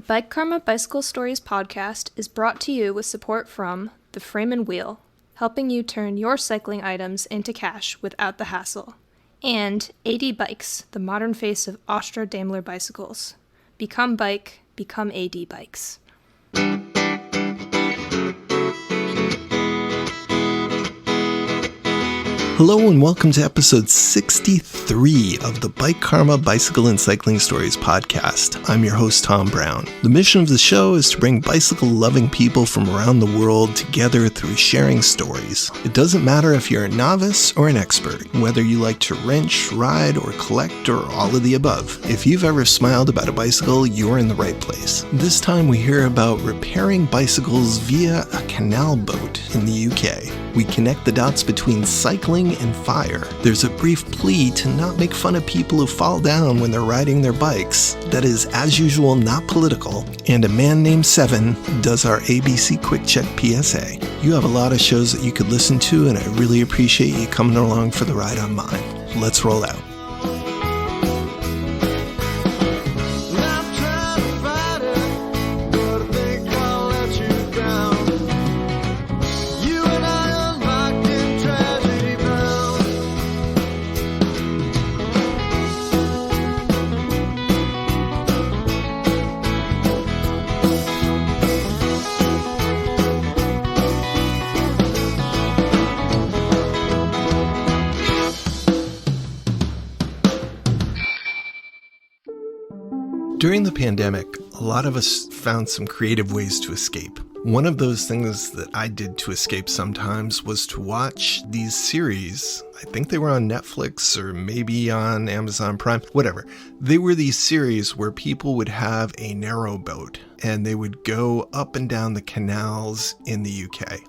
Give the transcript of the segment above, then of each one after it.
The Bike Karma Bicycle Stories podcast is brought to you with support from the Frame and Wheel, helping you turn your cycling items into cash without the hassle, and AD Bikes, the modern face of Austro-Daimler bicycles. Become bike, become AD Bikes. Hello and welcome to episode 63 of the Bike Karma Bicycle and Cycling Stories podcast. I'm your host, Tom Brown. The mission of the show is to bring bicycle-loving people from around the world together through sharing stories. It doesn't matter if you're a novice or an expert, whether you like to wrench, ride, or collect, or all of the above. If you've ever smiled about a bicycle, you're in the right place. This time we hear about repairing bicycles via a canal boat in the UK. We connect the dots between cycling and fire. There's a brief plea to not make fun of people who fall down when they're riding their bikes. That is, as usual, not political. And a man named Seven does our ABC Quick Check PSA. You have a lot of shows that you could listen to, and I really appreciate you coming along for the ride on mine. Let's roll out. During the pandemic, a lot of us found some creative ways to escape. One of those things that I did to escape sometimes was to watch these series. I think they were on Netflix or maybe on Amazon Prime, whatever. They were these series where people would have a narrow boat and they would go up and down the canals in the UK.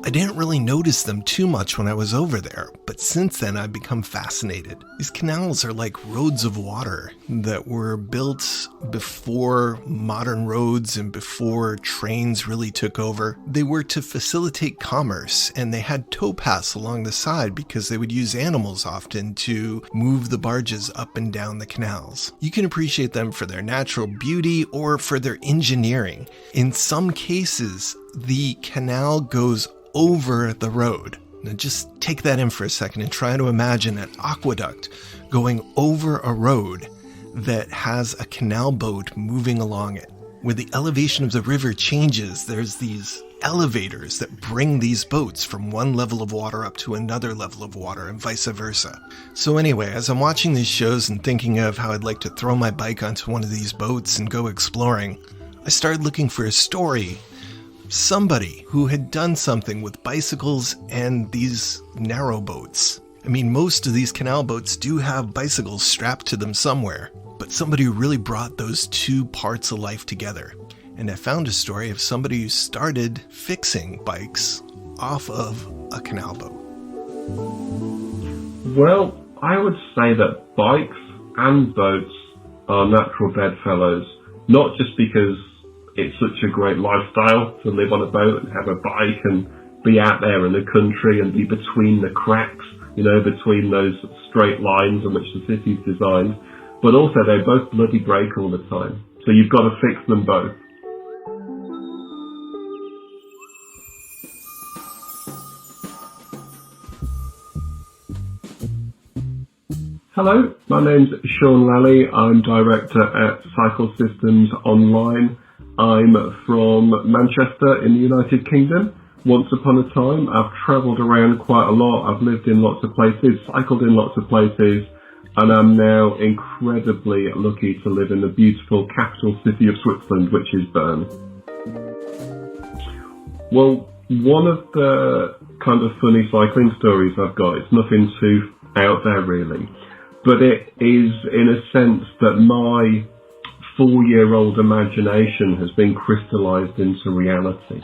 I didn't really notice them too much when I was over there, but since then I've become fascinated. These canals are like roads of water that were built before modern roads and before trains really took over. They were to facilitate commerce, and they had towpaths along the side because they would use animals often to move the barges up and down the canals. You can appreciate them for their natural beauty or for their engineering. In some cases, the canal goes over the road. Now just take that in for a second and try to imagine an aqueduct going over a road that has a canal boat moving along it. Where the elevation of the river changes, there's these elevators that bring these boats from one level of water up to another level of water and vice versa. So anyway, as I'm watching these shows and thinking of how I'd like to throw my bike onto one of these boats and go exploring, I started looking for a story. Somebody who had done something with bicycles and these narrow boats. I mean, most of these canal boats do have bicycles strapped to them somewhere, but somebody who really brought those two parts of life together. And I found a story of somebody who started fixing bikes off of a canal boat. Well, I would say that bikes and boats are natural bedfellows, not just because it's such a great lifestyle to live on a boat and have a bike and be out there in the country and be between the cracks, between those straight lines on which the city's designed. But also they both bloody break all the time. So you've got to fix them both. Hello, my name's Sean Lally. I'm director at Cycle Systems Online. I'm from Manchester in the United Kingdom. Once upon a time, I've travelled around quite a lot. I've lived in lots of places, cycled in lots of places, and I'm now incredibly lucky to live in the beautiful capital city of Switzerland, which is Bern. Well, one of the kind of funny cycling stories I've got, it's nothing too out there really, but it is in a sense that my 4-year-old imagination has been crystallized into reality.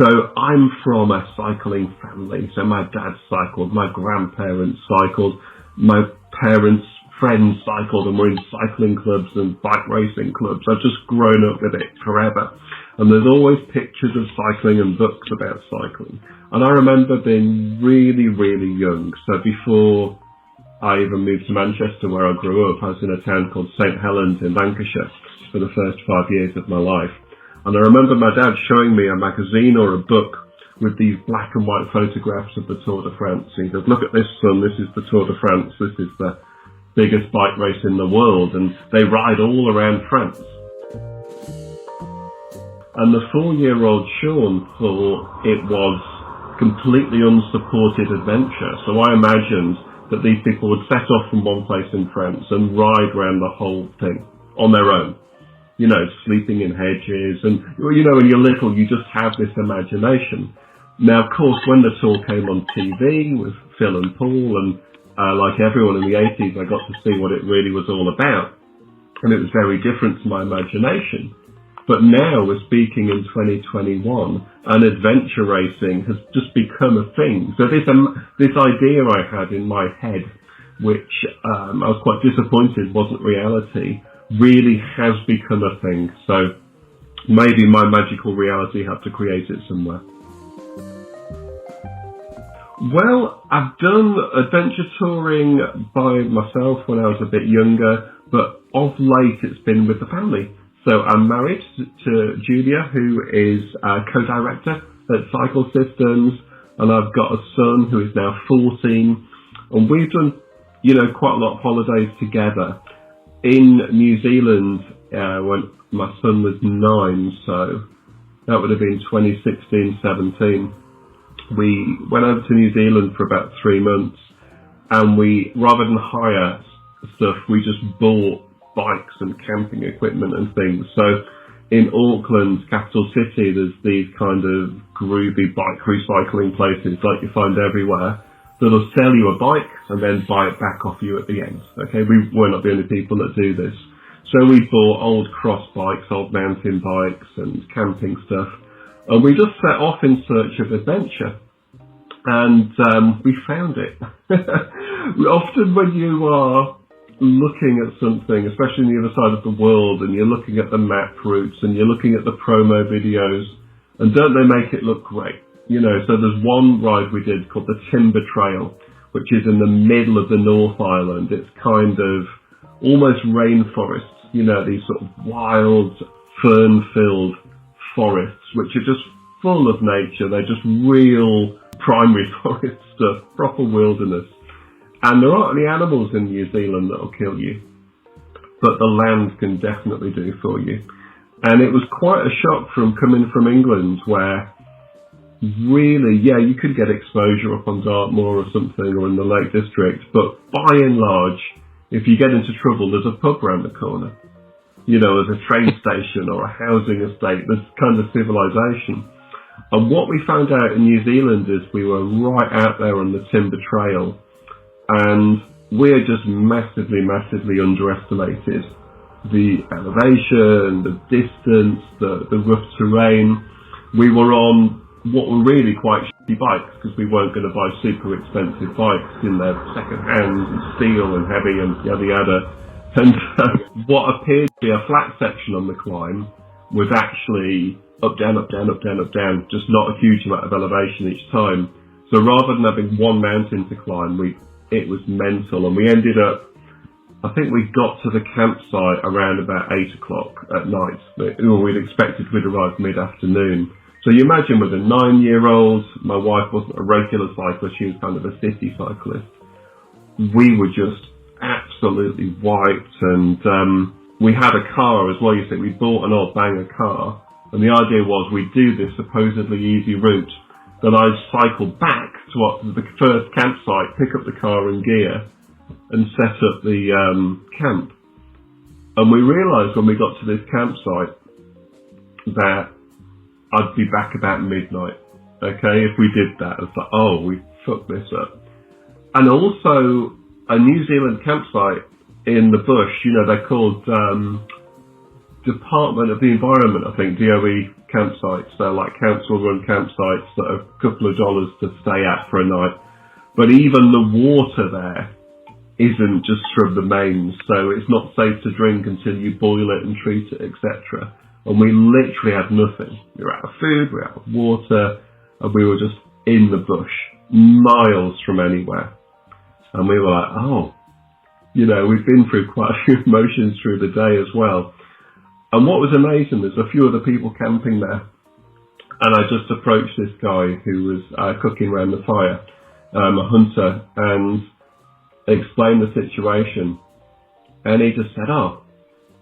So I'm from a cycling family. So my dad cycled, my grandparents cycled, my parents' friends cycled, and we're in cycling clubs and bike racing clubs. I've just grown up with it forever. And there's always pictures of cycling and books about cycling. And I remember being really, really young. So before I even moved to Manchester where I grew up. I was in a town called St Helens in Lancashire for the first 5 years of my life. And I remember my dad showing me a magazine or a book with these black and white photographs of the Tour de France. He said, look at this, son, this is the Tour de France. This is the biggest bike race in the world. And they ride all around France. And the 4-year-old Sean thought it was completely unsupported adventure. So I imagined that these people would set off from one place in France and ride around the whole thing on their own. You know, sleeping in hedges. And, you know, when you're little, you just have this imagination. Now, of course, when the tour came on TV with Phil and Paul, and like everyone in the 80s, I got to see what it really was all about. And it was very different to my imagination. But now we're speaking in 2021, and adventure racing has just become a thing. So this idea I had in my head, which I was quite disappointed wasn't reality, really has become a thing. So maybe my magical reality had to create it somewhere. Well, I've done adventure touring by myself when I was a bit younger, but of late it's been with the family. So I'm married to Julia, who is a co-director at Cycle Systems, and I've got a son who is now 14, and we've done, you know, quite a lot of holidays together. In New Zealand, when my son was 9, so that would have been 2016-17, we went over to New Zealand for about 3 months, and we, rather than hire stuff, we just bought bikes and camping equipment and things. So in Auckland, capital city, there's these kind of groovy bike recycling places like you find everywhere that'll sell you a bike and then buy it back off you at the end. Okay, we're not the only people that do this. So we bought old cross bikes, old mountain bikes and camping stuff, and we just set off in search of adventure. And we found it. Often when you are looking at something, especially on the other side of the world, and you're looking at the map routes and you're looking at the promo videos, and don't they make it look great? You know, so there's one ride we did called the Timber Trail, which is in the middle of the North Island. It's kind of almost rainforests, you know, these sort of wild, fern-filled forests, which are just full of nature. They're just real primary forest stuff, proper wilderness. And there aren't any animals in New Zealand that'll kill you, but the land can definitely do for you. And it was quite a shock from coming from England, where really, yeah, you could get exposure up on Dartmoor or something, or in the Lake District, but by and large, if you get into trouble, there's a pub around the corner. You know, there's a train station or a housing estate, there's kind of civilization. And what we found out in New Zealand is we were right out there on the Timber Trail, and we're just massively, massively underestimated the elevation, the distance, the rough terrain. We were on what were really quite shitty bikes, because we weren't going to buy super expensive bikes in their second hand and steel and heavy and yada yada. And what appeared to be a flat section on the climb was actually up, down, up, down, up, down, up, down, just not a huge amount of elevation each time. So rather than having one mountain to climb, it was mental, and we ended up, I think we got to the campsite around about 8 o'clock at night. We'd expected we'd arrive mid-afternoon. So you imagine with a 9-year-old, my wife wasn't a regular cyclist, she was kind of a city cyclist. We were just absolutely wiped, and we had a car as well. You see, we bought an old banger car, and the idea was we'd do this supposedly easy route, then I'd cycle back to the first campsite, pick up the car and gear, and set up the camp. And we realised when we got to this campsite that I'd be back about midnight. Okay, if we did that, it's like, oh, we fucked this up. And also, a New Zealand campsite in the bush, you know, they're called Department of the Environment, I think, DOE campsites. They're like council-run campsites that are a couple of dollars to stay at for a night. But even the water there isn't just from the mains, so it's not safe to drink until you boil it and treat it, etc. And we literally had nothing. We were out of food, we were out of water, and we were just in the bush, miles from anywhere. And we were like, oh, we've been through quite a few emotions through the day as well. And what was amazing, there's a few other people camping there. And I just approached this guy who was cooking around the fire, a hunter, and explained the situation. And he just said, "Oh,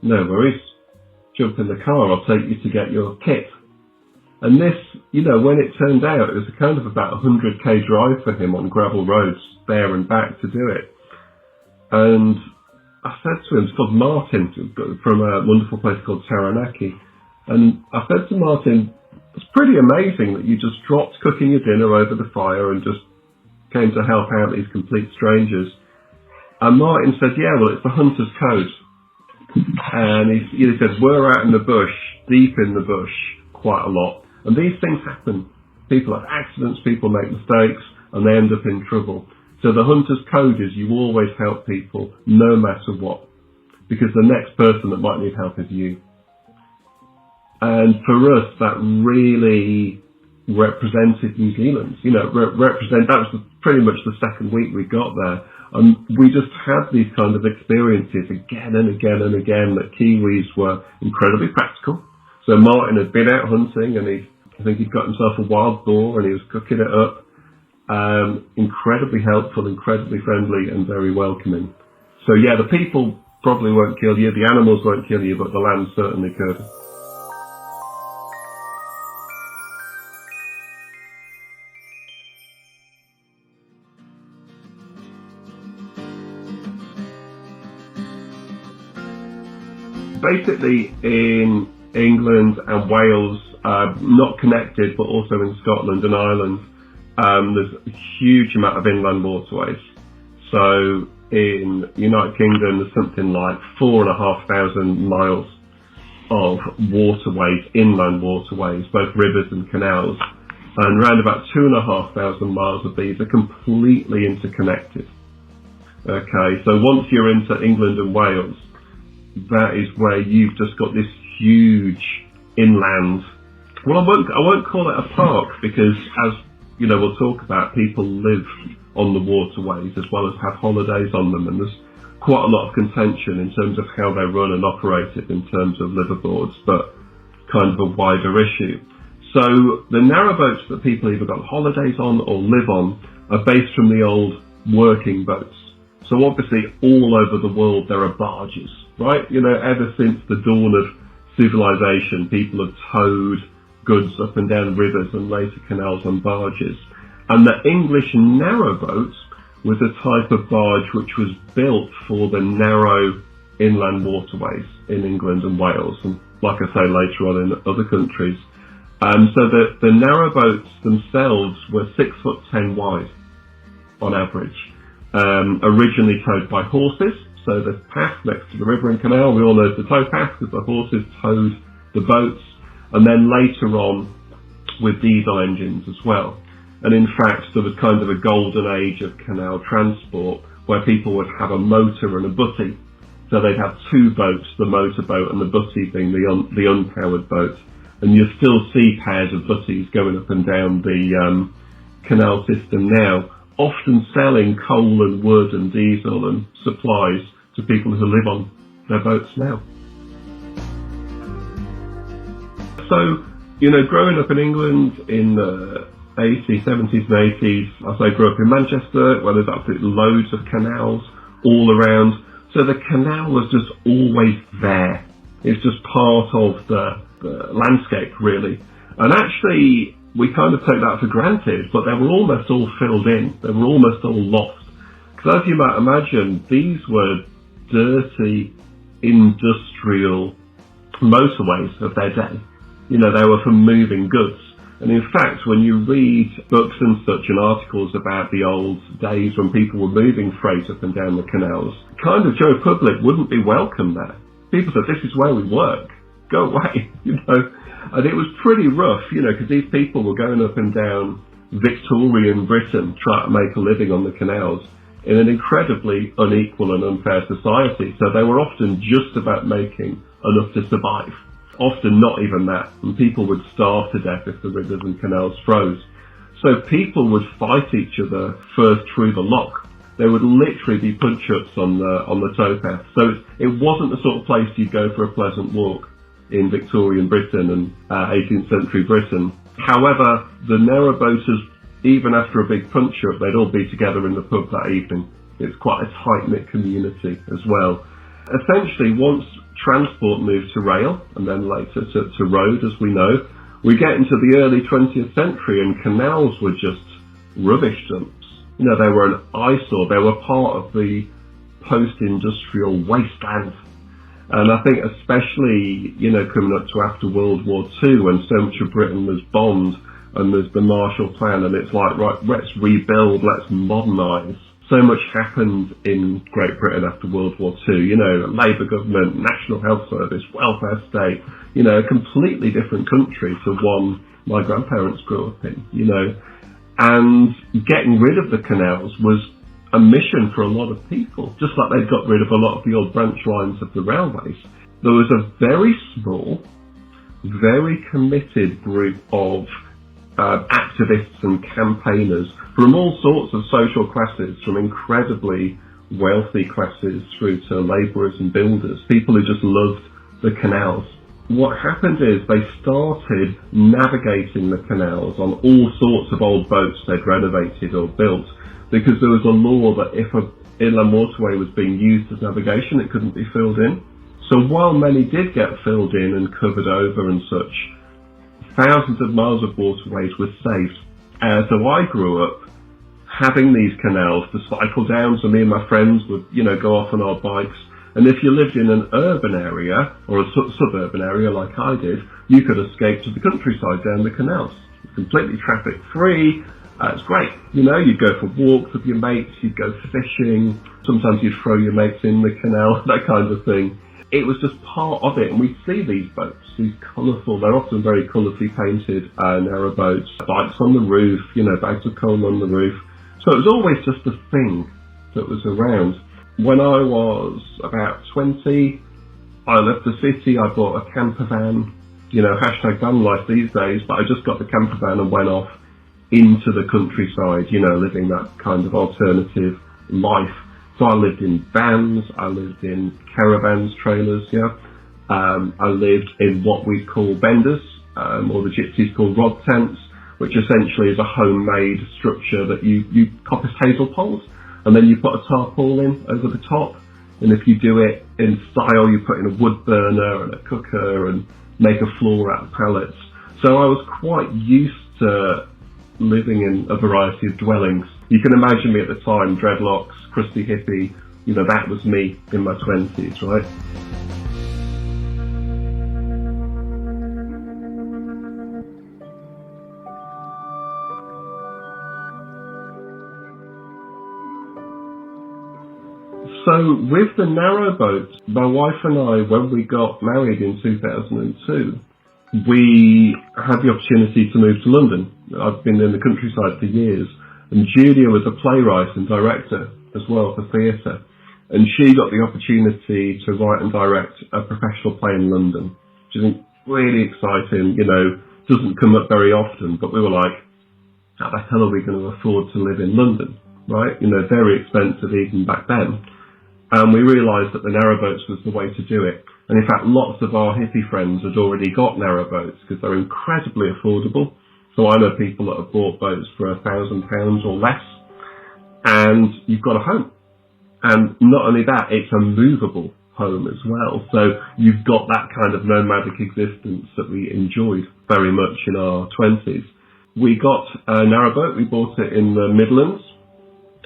no worries, jump in the car, I'll take you to get your kit." And this, when it turned out, it was a kind of about 100k drive for him on gravel roads, there and back to do it. And I said to him, it's called Martin, from a wonderful place called Taranaki. And I said to Martin, it's pretty amazing that you just dropped cooking your dinner over the fire and just came to help out these complete strangers. And Martin said, yeah, well, it's the hunter's code. And he says, we're out in the bush, deep in the bush, quite a lot. And these things happen. People have accidents, people make mistakes, and they end up in trouble. So the hunter's code is you always help people, no matter what, because the next person that might need help is you. And for us, that really represented New Zealand. That was pretty much the second week we got there. And we just had these kind of experiences again and again and again that Kiwis were incredibly practical. So Martin had been out hunting, and I think he'd got himself a wild boar and he was cooking it up. Incredibly helpful, incredibly friendly, and very welcoming. So yeah, the people probably won't kill you, the animals won't kill you, but the land certainly could. Basically, in England and Wales, not connected, but also in Scotland and Ireland, there's a huge amount of inland waterways. So in United Kingdom, there's something like 4,500 miles of waterways, inland waterways, both rivers and canals. And around about 2,500 miles of these are completely interconnected. Okay, so once you're into England and Wales, that is where you've just got this huge inland. Well, I won't call it a park, because as we'll talk about, people live on the waterways as well as have holidays on them, and there's quite a lot of contention in terms of how they run and operate it in terms of liverboards, but kind of a wider issue. So the narrowboats that people either got holidays on or live on are based from the old working boats. So obviously all over the world there are barges, right? Ever since the dawn of civilization, people have towed goods up and down rivers and later canals on barges. And the English narrowboat was a type of barge which was built for the narrow inland waterways in England and Wales, and like I say, later on in other countries. So the narrowboats themselves were 6'10" wide on average. Originally towed by horses, so the path next to the river and canal, we all know the tow path because the horses towed the boats, and then later on with diesel engines as well. And in fact, there was kind of a golden age of canal transport where people would have a motor and a butty. So they'd have two boats, the motorboat and the butty being the unpowered boat. And you still see pairs of butties going up and down the canal system now, often selling coal and wood and diesel and supplies to people who live on their boats now. So, growing up in England in the 80s, 70s and 80s, I grew up in Manchester, where there's absolutely loads of canals all around. So the canal was just always there. It's just part of the landscape, really. And actually, we kind of take that for granted, but they were almost all filled in. They were almost all lost. Because as you might imagine, these were dirty, industrial motorways of their day. They were for moving goods. And in fact, when you read books and such and articles about the old days when people were moving freight up and down the canals, kind of Joe Public wouldn't be welcome there. People said, this is where we work. Go away, And it was pretty rough, because these people were going up and down Victorian Britain trying to make a living on the canals in an incredibly unequal and unfair society. So they were often just about making enough to survive. Often not even that, and people would starve to death if the rivers and canals froze. So people would fight each other first through the lock, there would literally be punch-ups on the towpath. So it wasn't the sort of place you'd go for a pleasant walk in Victorian Britain and 18th century Britain. However, the narrowboaters, even after a big punch-up, they'd all be together in the pub that evening. It's quite a tight-knit community as well. Essentially, once transport moved to rail, and then later to road, as we know, we get into the early 20th century and canals were just rubbish dumps. You know, they were an eyesore. They were part of the post-industrial wasteland. And I think especially, you know, coming up to after World War II, when so much of Britain was bombed and there's the Marshall Plan, and it's like, right, let's rebuild, let's modernise. So much happened in Great Britain after World War II, you know, Labour government, National Health Service, welfare state, you know, a completely different country to one my grandparents grew up in, you know. And getting rid of the canals was a mission for a lot of people, just like they'd got rid of a lot of the old branch lines of the railways. There was a very small, very committed group of activists and campaigners from all sorts of social classes, from incredibly wealthy classes through to labourers and builders, people who just loved the canals. What happened is they started navigating the canals on all sorts of old boats they'd renovated or built, because there was a law that if an inland waterway was being used as navigation, it couldn't be filled in. So while many did get filled in and covered over and such, thousands of miles of waterways were saved. So I grew up having these canals to cycle down, so me and my friends would, you know, go off on our bikes. And if you lived in an urban area, or a suburban area like I did, you could escape to the countryside down the canals. It's completely traffic free. It's great. You know, you'd go for walks with your mates, you'd go fishing, sometimes you'd throw your mates in the canal, that kind of thing. It was just part of it, and we'd see these boats, these colourful, they're often very colourfully painted narrow boats, bikes on the roof, you know, bags of coal on the roof. So it was always just a thing that was around. When I was about 20, I left the city, I bought a camper van, you know, hashtag van life these days, but I just got the camper van and went off into the countryside, you know, living that kind of alternative life. So I lived in vans, I lived in caravans, trailers, yeah. I lived in what we call benders, or the gypsies call rod tents, which essentially is a homemade structure that you coppice hazel poles, and then you put a tarpaulin over the top. And if you do it in style, you put in a wood burner and a cooker and make a floor out of pallets. So I was quite used to living in a variety of dwellings. You can imagine me at the time, dreadlocks, crusty hippie, you know, that was me in my 20s, right? So with the narrowboat, my wife and I, when we got married in 2002, we had the opportunity to move to London. I've been in the countryside for years, and Julia was a playwright and director as well for theatre, and she got the opportunity to write and direct a professional play in London, which is really exciting, you know, doesn't come up very often, but we were like, how the hell are we going to afford to live in London, right? You know, very expensive even back then. And we realised that the narrowboats was the way to do it. And in fact, lots of our hippie friends had already got narrowboats because they're incredibly affordable. So I know people that have bought boats for £1,000 or less, and you've got a home. And not only that, it's a movable home as well. So you've got that kind of nomadic existence that we enjoyed very much in our 20s. We got a narrowboat. We bought it in the Midlands,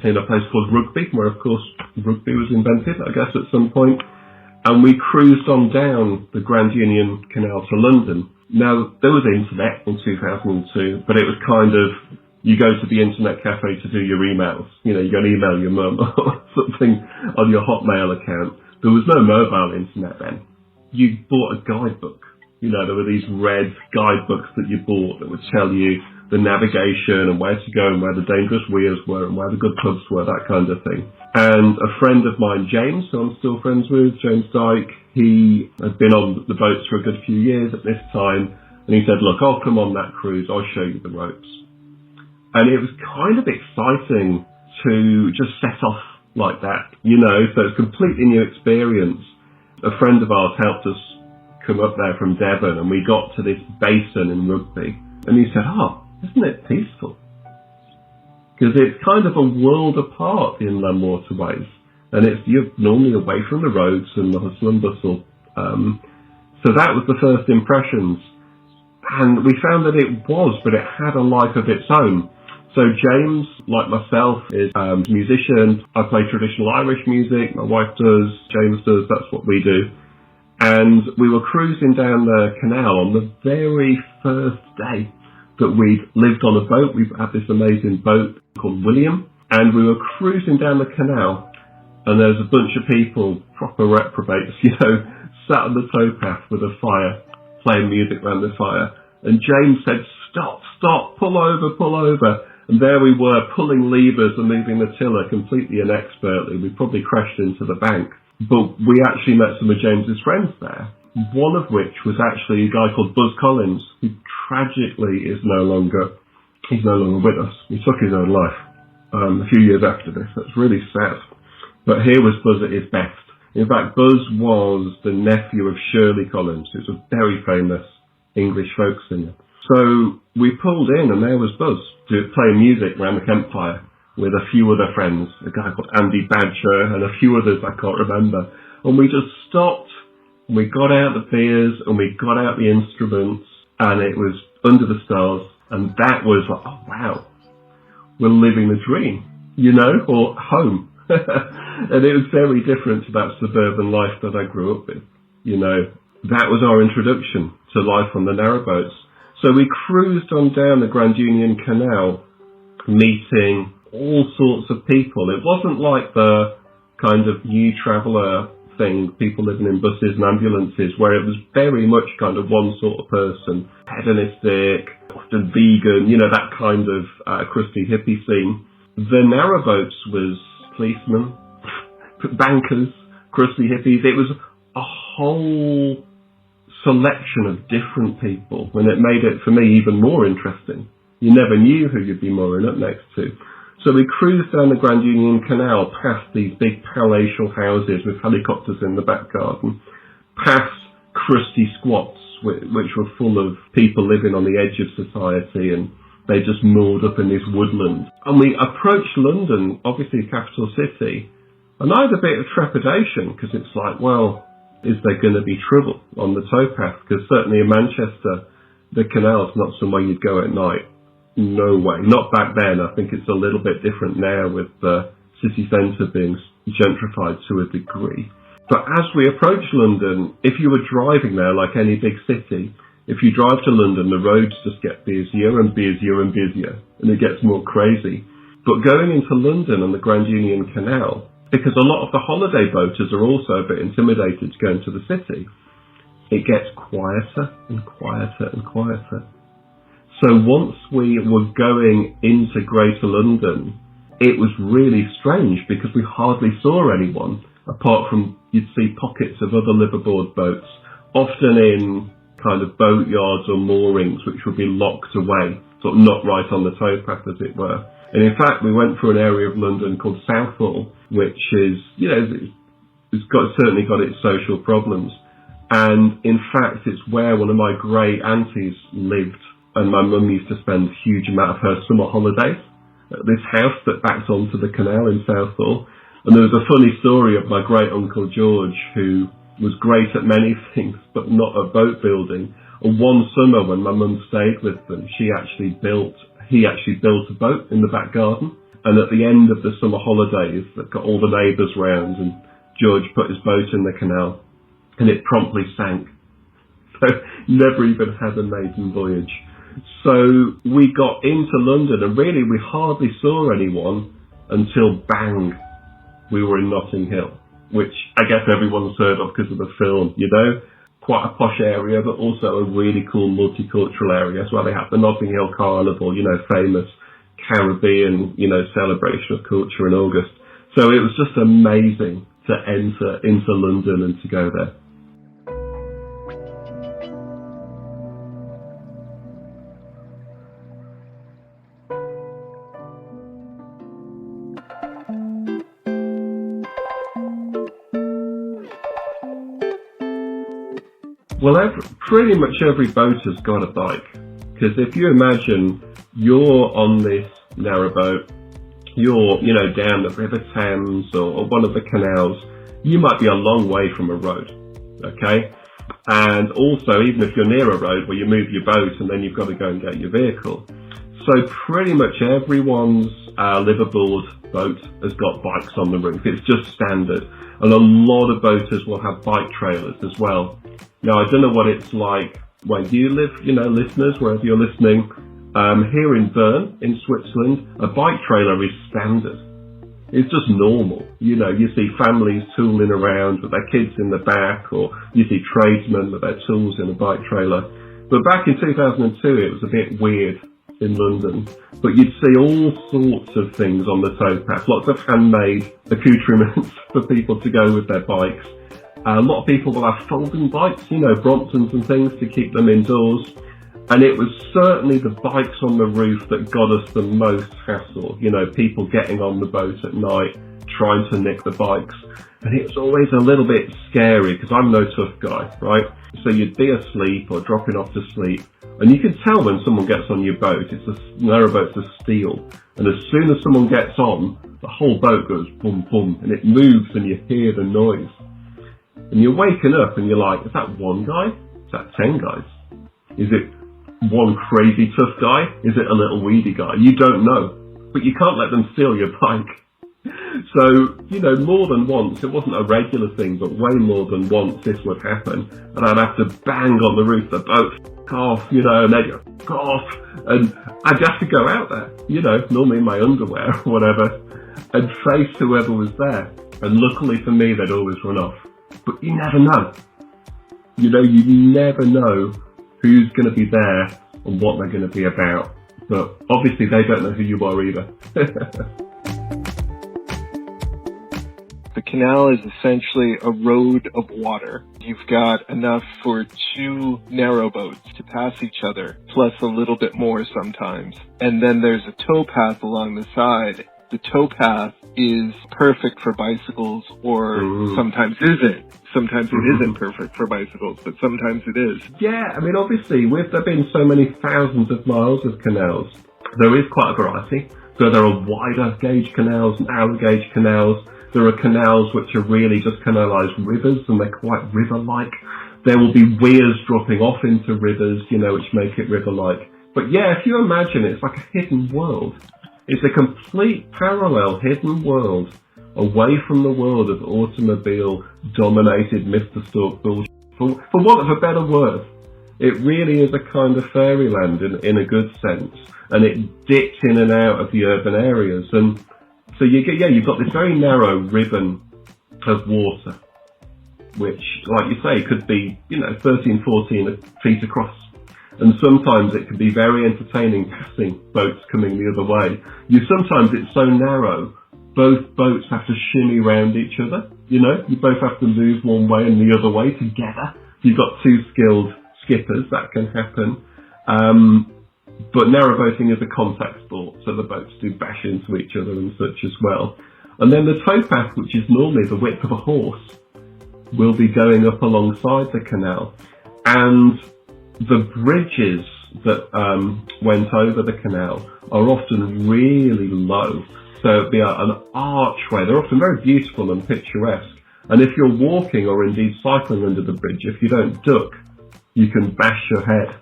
in a place called Rugby, where of course rugby was invented, I guess, at some point. And we cruised on down the Grand Union Canal to London. Now, there was internet in 2002, but it was kind of, you go to the internet cafe to do your emails. You know, you go and email your mum or something on your Hotmail account. There was no mobile internet then. You bought a guidebook. You know, there were these red guidebooks that you bought that would tell you the navigation and where to go and where the dangerous weirs were and where the good pubs were, that kind of thing. And a friend of mine, James, who I'm still friends with, James Dyke, he had been on the boats for a good few years at this time, and he said, look, I'll come on that cruise, I'll show you the ropes. And it was kind of exciting to just set off like that, so it's a completely new experience. A friend of ours helped us come up there from Devon, and we got to this basin in Rugby, and he said, isn't it peaceful? Because it's kind of a world apart, the inland waterways, and you're normally away from the roads and the hustle and bustle. So that was the first impressions. And we found that it was, but it had a life of its own. So James, like myself, is a musician. I play traditional Irish music. My wife does. James does. That's what we do. And we were cruising down the canal on the very first day that we'd lived on a boat. We've had this amazing boat called William. And we were cruising down the canal. And there's a bunch of people, proper reprobates, sat on the towpath with a fire, playing music around the fire. And James said, stop, pull over. And there we were, pulling levers and moving the tiller completely inexpertly. We probably crashed into the bank. But we actually met some of James's friends there, one of which was actually a guy called Buzz Collins, who tragically is no longer with us. He took his own life a few years after this. That's really sad. But here was Buzz at his best. In fact, Buzz was the nephew of Shirley Collins, who's a very famous English folk singer. So we pulled in, and there was Buzz playing music around the campfire with a few other friends, a guy called Andy Badger and a few others I can't remember. And we just stopped, and we got out the beers, and we got out the instruments, and it was under the stars. And that was like, oh wow, we're living the dream, or home. And it was very different to that suburban life that I grew up with. That was our introduction to life on the narrowboats. So we cruised on down the Grand Union Canal, meeting all sorts of people. It wasn't like the kind of new traveller thing, people living in buses and ambulances, where it was very much kind of one sort of person, hedonistic, often vegan, that kind of crusty hippie scene. The narrowboats was policemen, bankers, crusty hippies. It was a whole selection of different people, and it made it, for me, even more interesting. You never knew who you'd be mooring up next to. So we cruised down the Grand Union Canal past these big palatial houses with helicopters in the back garden, past crusty squats, which were full of people living on the edge of society, and they just moored up in this woodland. And we approached London, obviously capital city, and I had a bit of trepidation, because it's like, well, is there going to be trouble on the towpath? Because certainly in Manchester, the canal's not somewhere you'd go at night. No way. Not back then. I think it's a little bit different now with the city centre being gentrified to a degree. But as we approach London, if you were driving there like any big city, if you drive to London, the roads just get busier and busier and busier, and it gets more crazy. But going into London and the Grand Union Canal, because a lot of the holiday boaters are also a bit intimidated to go into the city, it gets quieter and quieter and quieter. So once we were going into Greater London, it was really strange because we hardly saw anyone, apart from you'd see pockets of other liveaboard boats, often in kind of boat yards or moorings, which would be locked away, sort of not right on the towpath, as it were. And in fact, we went through an area of London called Southall, which is, it's certainly got its social problems. And in fact, it's where one of my great aunties lived, and my mum used to spend a huge amount of her summer holidays at this house that backs onto the canal in Southall. And there was a funny story of my great uncle George, who was great at many things, but not at boat building. And one summer when my mum stayed with them, he actually built a boat in the back garden. And at the end of the summer holidays, that got all the neighbours round, and George put his boat in the canal, and it promptly sank. So never even had a maiden voyage. So we got into London, and really we hardly saw anyone until bang, we were in Notting Hill, which I guess everyone's heard of because of the film, quite a posh area, but also a really cool multicultural area. That's why they have the Notting Hill Carnival, famous Caribbean, celebration of culture in August. So it was just amazing to enter into London and to go there. Well, pretty much every boater's got a bike. Because if you imagine you're on this narrowboat, you're, down the River Thames or one of the canals, you might be a long way from a road, okay? And also, even if you're near a road where you move your boat and then you've got to go and get your vehicle. So pretty much everyone's liveaboard boat has got bikes on the roof. It's just standard. And a lot of boaters will have bike trailers as well. Now, I don't know what it's like where you live, listeners, wherever you're listening. Here in Bern, in Switzerland, a bike trailer is standard. It's just normal. You see families tooling around with their kids in the back, or you see tradesmen with their tools in a bike trailer. But back in 2002, it was a bit weird in London. But you'd see all sorts of things on the towpath, lots of handmade accoutrements for people to go with their bikes. A lot of people will have folding bikes, Bromptons and things to keep them indoors. And it was certainly the bikes on the roof that got us the most hassle. People getting on the boat at night, trying to nick the bikes. And it was always a little bit scary because I'm no tough guy, right? So you'd be asleep or dropping off to sleep. And you can tell when someone gets on your boat, narrowboat's of steel. And as soon as someone gets on, the whole boat goes boom, boom, and it moves and you hear the noise. And you're waking up and you're like, is that one guy? Is that 10 guys? Is it one crazy tough guy? Is it a little weedy guy? You don't know. But you can't let them steal your bike. So, more than once, it wasn't a regular thing, but way more than once this would happen. And I'd have to bang on the roof of the boat, off, and they'd go, off. And I'd have to go out there, normally in my underwear or whatever, and face whoever was there. And luckily for me, they'd always run off. But you never know. You never know who's going to be there and what they're going to be about. But obviously they don't know who you are either. The canal is essentially a road of water. You've got enough for 2 narrowboats to pass each other, plus a little bit more sometimes. And then there's a towpath along the side. The towpath is perfect for bicycles, or sometimes isn't. Sometimes it isn't perfect for bicycles, but sometimes it is. Yeah, obviously, with there being so many thousands of miles of canals, there is quite a variety. So there are wider gauge canals, narrow gauge canals. There are canals which are really just canalised rivers, and they're quite river-like. There will be weirs dropping off into rivers, which make it river-like. But yeah, if you imagine it's like a hidden world. It's a complete parallel hidden world away from the world of automobile-dominated Mr. Stork bullshit, for want of a better word. It really is a kind of fairyland in a good sense, and it dips in and out of the urban areas. And so you've got this very narrow ribbon of water, which, like you say, could be, 13, 14 feet across. And sometimes it can be very entertaining passing boats coming the other way. Sometimes it's so narrow, both boats have to shimmy round each other. You both have to move one way and the other way together. You've got 2 skilled skippers, that can happen. But narrowboating is a contact sport, so the boats do bash into each other and such as well. And then the towpath, which is normally the width of a horse, will be going up alongside the canal. And the bridges that went over the canal are often really low. So it'd be an archway. They're often very beautiful and picturesque. And if you're walking or indeed cycling under the bridge, if you don't duck, you can bash your head.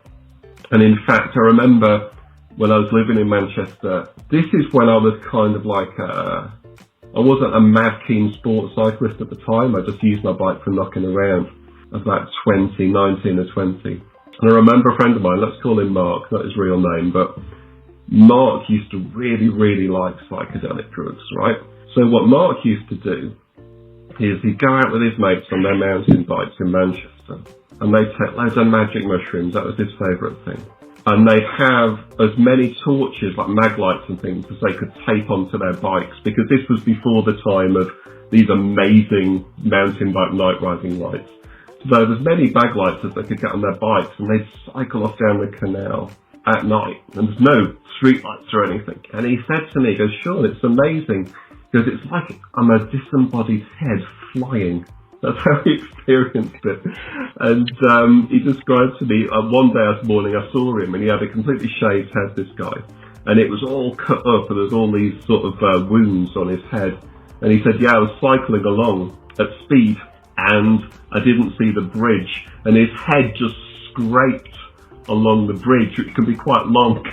And in fact, I remember when I was living in Manchester, this is when I was kind of like I wasn't a mad keen sports cyclist at the time. I just used my bike for knocking around. I was about 19 or 20. And I remember a friend of mine, let's call him Mark, not his real name, but Mark used to really, really like psychedelic drugs, right? So what Mark used to do is he'd go out with his mates on their mountain bikes in Manchester, and they'd take loads of magic mushrooms, that was his favourite thing. And they'd have as many torches, like mag lights and things, as they could tape onto their bikes, because this was before the time of these amazing mountain bike night riding lights. So there's many bag lights as they could get on their bikes, and they'd cycle off down the canal at night, and there's no street lights or anything. And he said to me, he goes, Sean, it's amazing, because it's like I'm a disembodied head flying That's how he experienced it. And he described to me, one day this morning I saw him and he had a completely shaved head, this guy. And it was all cut up and there's all these sort of wounds on his head. And he said, yeah, I was cycling along at speed and I didn't see the bridge. And his head just scraped along the bridge, which can be quite long.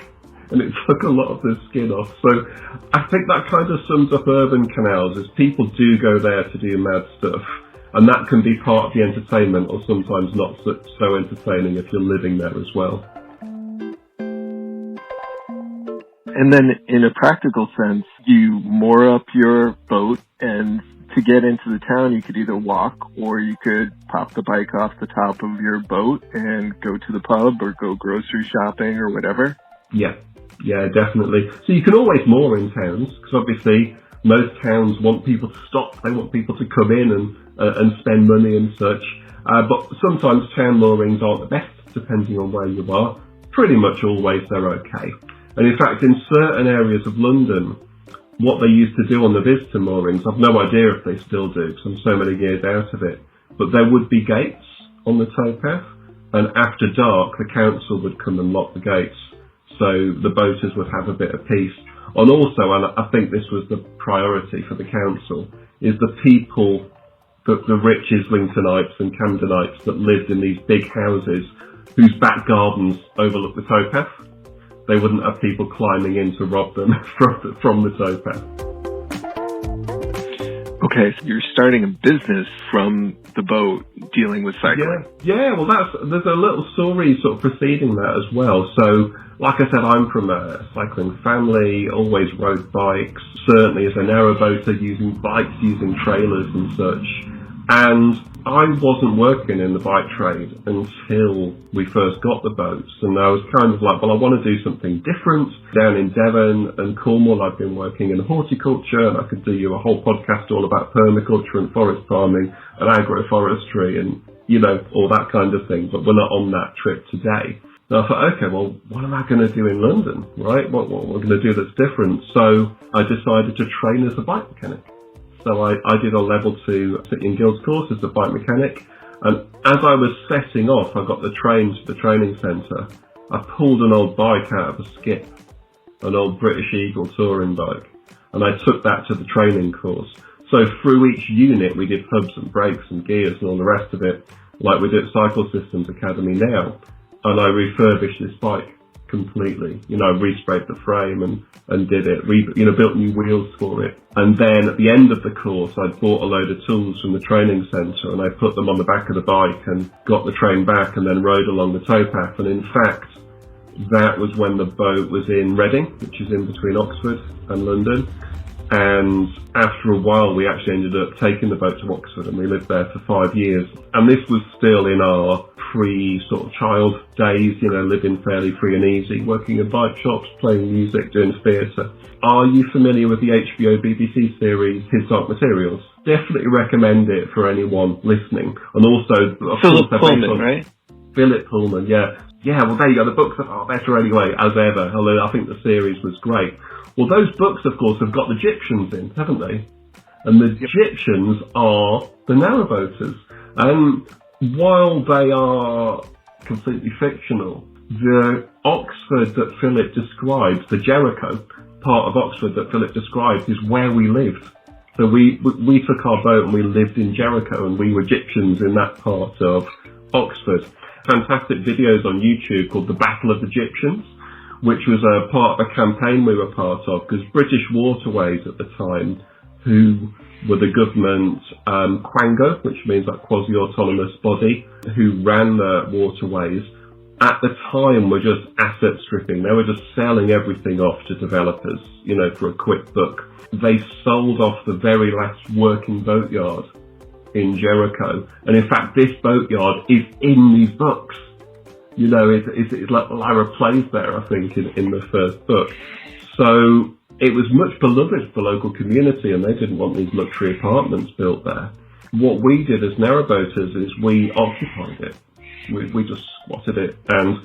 And it took a lot of the skin off. So I think that kind of sums up urban canals, is people do go there to do mad stuff. And that can be part of the entertainment, or sometimes not so entertaining if you're living there as well. And then in a practical sense, you moor up your boat, and to get into the town, you could either walk or you could pop the bike off the top of your boat and go to the pub or go grocery shopping or whatever. Yeah, definitely. So you can always moor in towns, because obviously most towns want people to stop. They want people to come in and spend money and such. But sometimes town moorings aren't the best, depending on where you are. Pretty much always they're okay. And in fact, in certain areas of London, what they used to do on the visitor moorings, I've no idea if they still do, because I'm so many years out of it, but there would be gates on the towpath, and after dark, the council would come and lock the gates, so the boaters would have a bit of peace. And also, and I think this was the priority for the council, is the people, the rich Islingtonites and Camdenites that lived in these big houses whose back gardens overlook the towpath. They wouldn't have people climbing in to rob them from the towpath. Okay, so you're starting a business from the boat dealing with cycling. Yeah. Well, there's a little story sort of preceding that as well. So, like I said, I'm from a cycling family, always rode bikes, certainly as a narrowboater, using bikes, using trailers and such. And I wasn't working in the bike trade until we first got the boats, and I was kind of like, well, I want to do something different. Down in Devon and Cornwall, I've been working in horticulture, and I could do you a whole podcast all about permaculture and forest farming and agroforestry and, you know, all that kind of thing, but we're not on that trip today. And I thought, okay, well, what am I going to do in London, right? What am I going to do that's different? So I decided to train as a bike mechanic. So I did a level 2 City and Guilds course as a bike mechanic, and as I was setting off, I got the train to the training centre. I pulled an old bike out of a skip, an old British Eagle touring bike, and I took that to the training course. So through each unit we did hubs and brakes and gears and all the rest of it, like we do at Cycle Systems Academy now, and I refurbished this bike completely. You know, resprayed the frame and did it, built new wheels for it. And then at the end of the course, I bought a load of tools from the training centre and I put them on the back of the bike and got the train back and then rode along the towpath. And in fact, that was when the boat was in Reading, which is in between Oxford and London. And after a while, we actually ended up taking the boat to Oxford and we lived there for 5 years. And this was still in our pre-sort of child days, you know, living fairly free and easy, working in bike shops, playing music, doing theatre. Are you familiar with the HBO BBC series His Dark Materials? Definitely recommend it for anyone listening. And also, Philip Pullman, right? Philip Pullman, yeah. Yeah, well, there you go. The books are better anyway, as ever. Although I think the series was great. Well, those books, of course, have got the Egyptians in, haven't they? And the Egyptians are the narrowboaters. And while they are completely fictional, the Oxford that Philip describes, the Jericho part of Oxford that Philip describes, is where we lived. So we took our boat and we lived in Jericho, and we were Egyptians in that part of Oxford. Fantastic videos on YouTube called The Battle of the Egyptians, which was a part of a campaign we were part of, because British Waterways at the time, who were the government Quango, which means like quasi-autonomous body, who ran the waterways, at the time were just asset stripping. They were just selling everything off to developers, you know, for a quick buck. They sold off the very last working boatyard in Jericho. And in fact, this boatyard is in these books. You know, it's like Lara plays there, I think, in the first book. So it was much beloved for the local community, and they didn't want these luxury apartments built there. What we did as narrowboaters is we occupied it. We just squatted it, and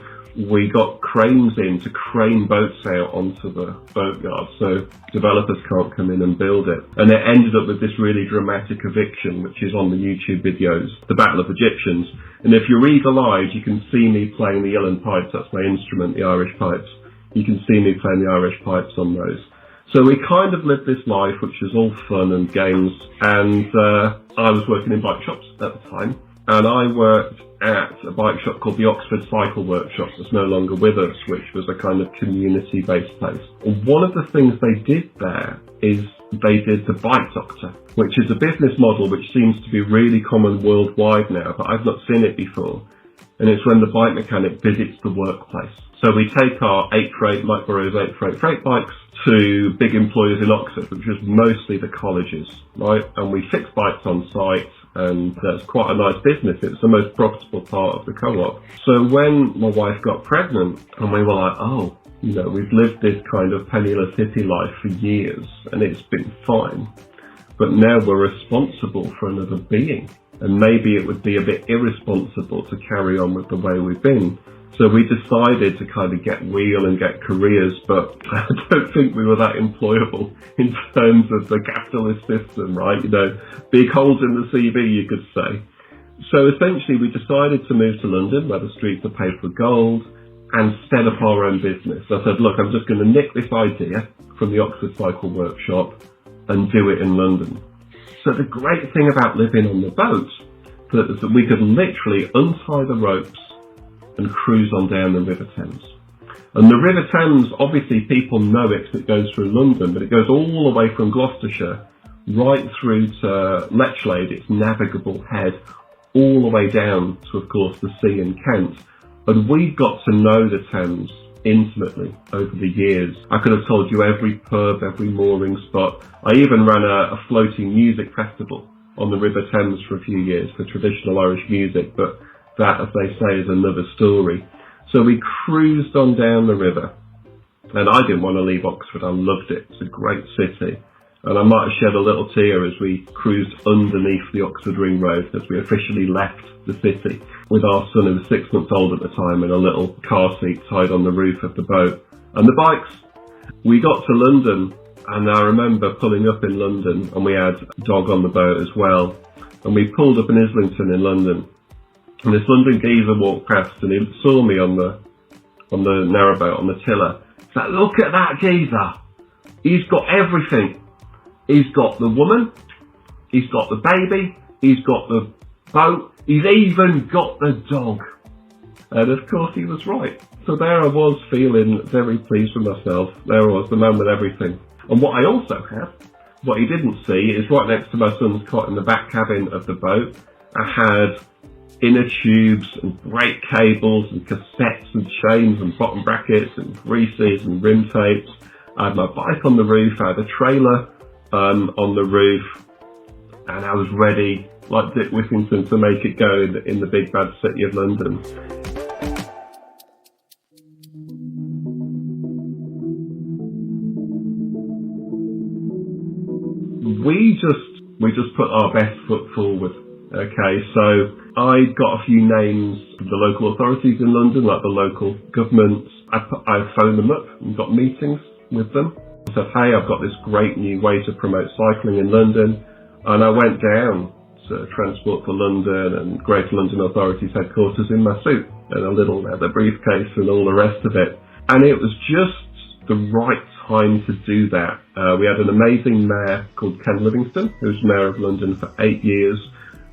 we got cranes in to crane boats out onto the boatyard so developers can't come in and build it. And it ended up with this really dramatic eviction, which is on the YouTube videos, the Battle of Egyptians. And if you're eagle-eyed, you can see me playing the uilleann pipes. That's my instrument, the Irish pipes. You can see me playing the Irish pipes on those. So we kind of lived this life, which was all fun and games. And I was working in bike shops at the time. And I worked at a bike shop called the Oxford Cycle Workshop, that's no longer with us, which was a kind of community-based place. One of the things they did there is they did the Bike Doctor, which is a business model which seems to be really common worldwide now, but I've not seen it before. And it's when the bike mechanic visits the workplace. So we take our 8x8, Mike Burrow's 8x8 freight bikes, to big employers in Oxford, which was mostly the colleges, right? And we fix bikes on site, and that's quite a nice business. It's the most profitable part of the co-op. So when my wife got pregnant, and we were like, oh, you know, we've lived this kind of penniless hippie life for years, and it's been fine. But now we're responsible for another being. And maybe it would be a bit irresponsible to carry on with the way we've been. So we decided to kind of get real and get careers, but I don't think we were that employable in terms of the capitalist system, right? You know, big holes in the CV, you could say. So essentially we decided to move to London, where the streets are paved with gold, and set up our own business. I said, look, I'm just going to nick this idea from the Oxford Cycle Workshop and do it in London. So the great thing about living on the boat is that we could literally untie the ropes and cruise on down the River Thames. And the River Thames, obviously people know it because it goes through London, but it goes all the way from Gloucestershire right through to Lechlade, its navigable head, all the way down to, of course, the sea in Kent. And we've got to know the Thames intimately over the years. I could have told you every pub, every mooring spot. I even ran a floating music festival on the River Thames for a few years for traditional Irish music, but that, as they say, is another story. So we cruised on down the river, and I didn't want to leave Oxford. I loved it. It's a great city. And I might have shed a little tear as we cruised underneath the Oxford Ring Road as we officially left the city with our son, who was 6 months old at the time, in a little car seat tied on the roof of the boat. And the bikes. We got to London, and I remember pulling up in London, and we had a dog on the boat as well. And we pulled up in Islington in London. And this London geezer walked past, and he saw me on the narrowboat, on the tiller. He's like, look at that geezer. He's got everything. He's got the woman, he's got the baby, he's got the boat, he's even got the dog. And of course he was right. So there I was, feeling very pleased with myself. There I was, the man with everything. And what I also had, what he didn't see, is right next to my son's cot in the back cabin of the boat, I had inner tubes and brake cables and cassettes and chains and bottom brackets and greases and rim tapes. I had my bike on the roof, I had a trailer on the roof, and I was ready, like Dick Whittington, to make it go in the big bad city of London. We just put our best foot forward. Okay, so I got a few names of the local authorities in London, like the local governments. I phoned them up and got meetings with them. I said, hey, I've got this great new way to promote cycling in London. And I went down to Transport for London and Greater London Authorities headquarters in my suit and a little leather briefcase and all the rest of it. And it was just the right time to do that. We had an amazing mayor called Ken Livingstone, who was mayor of London for 8 years,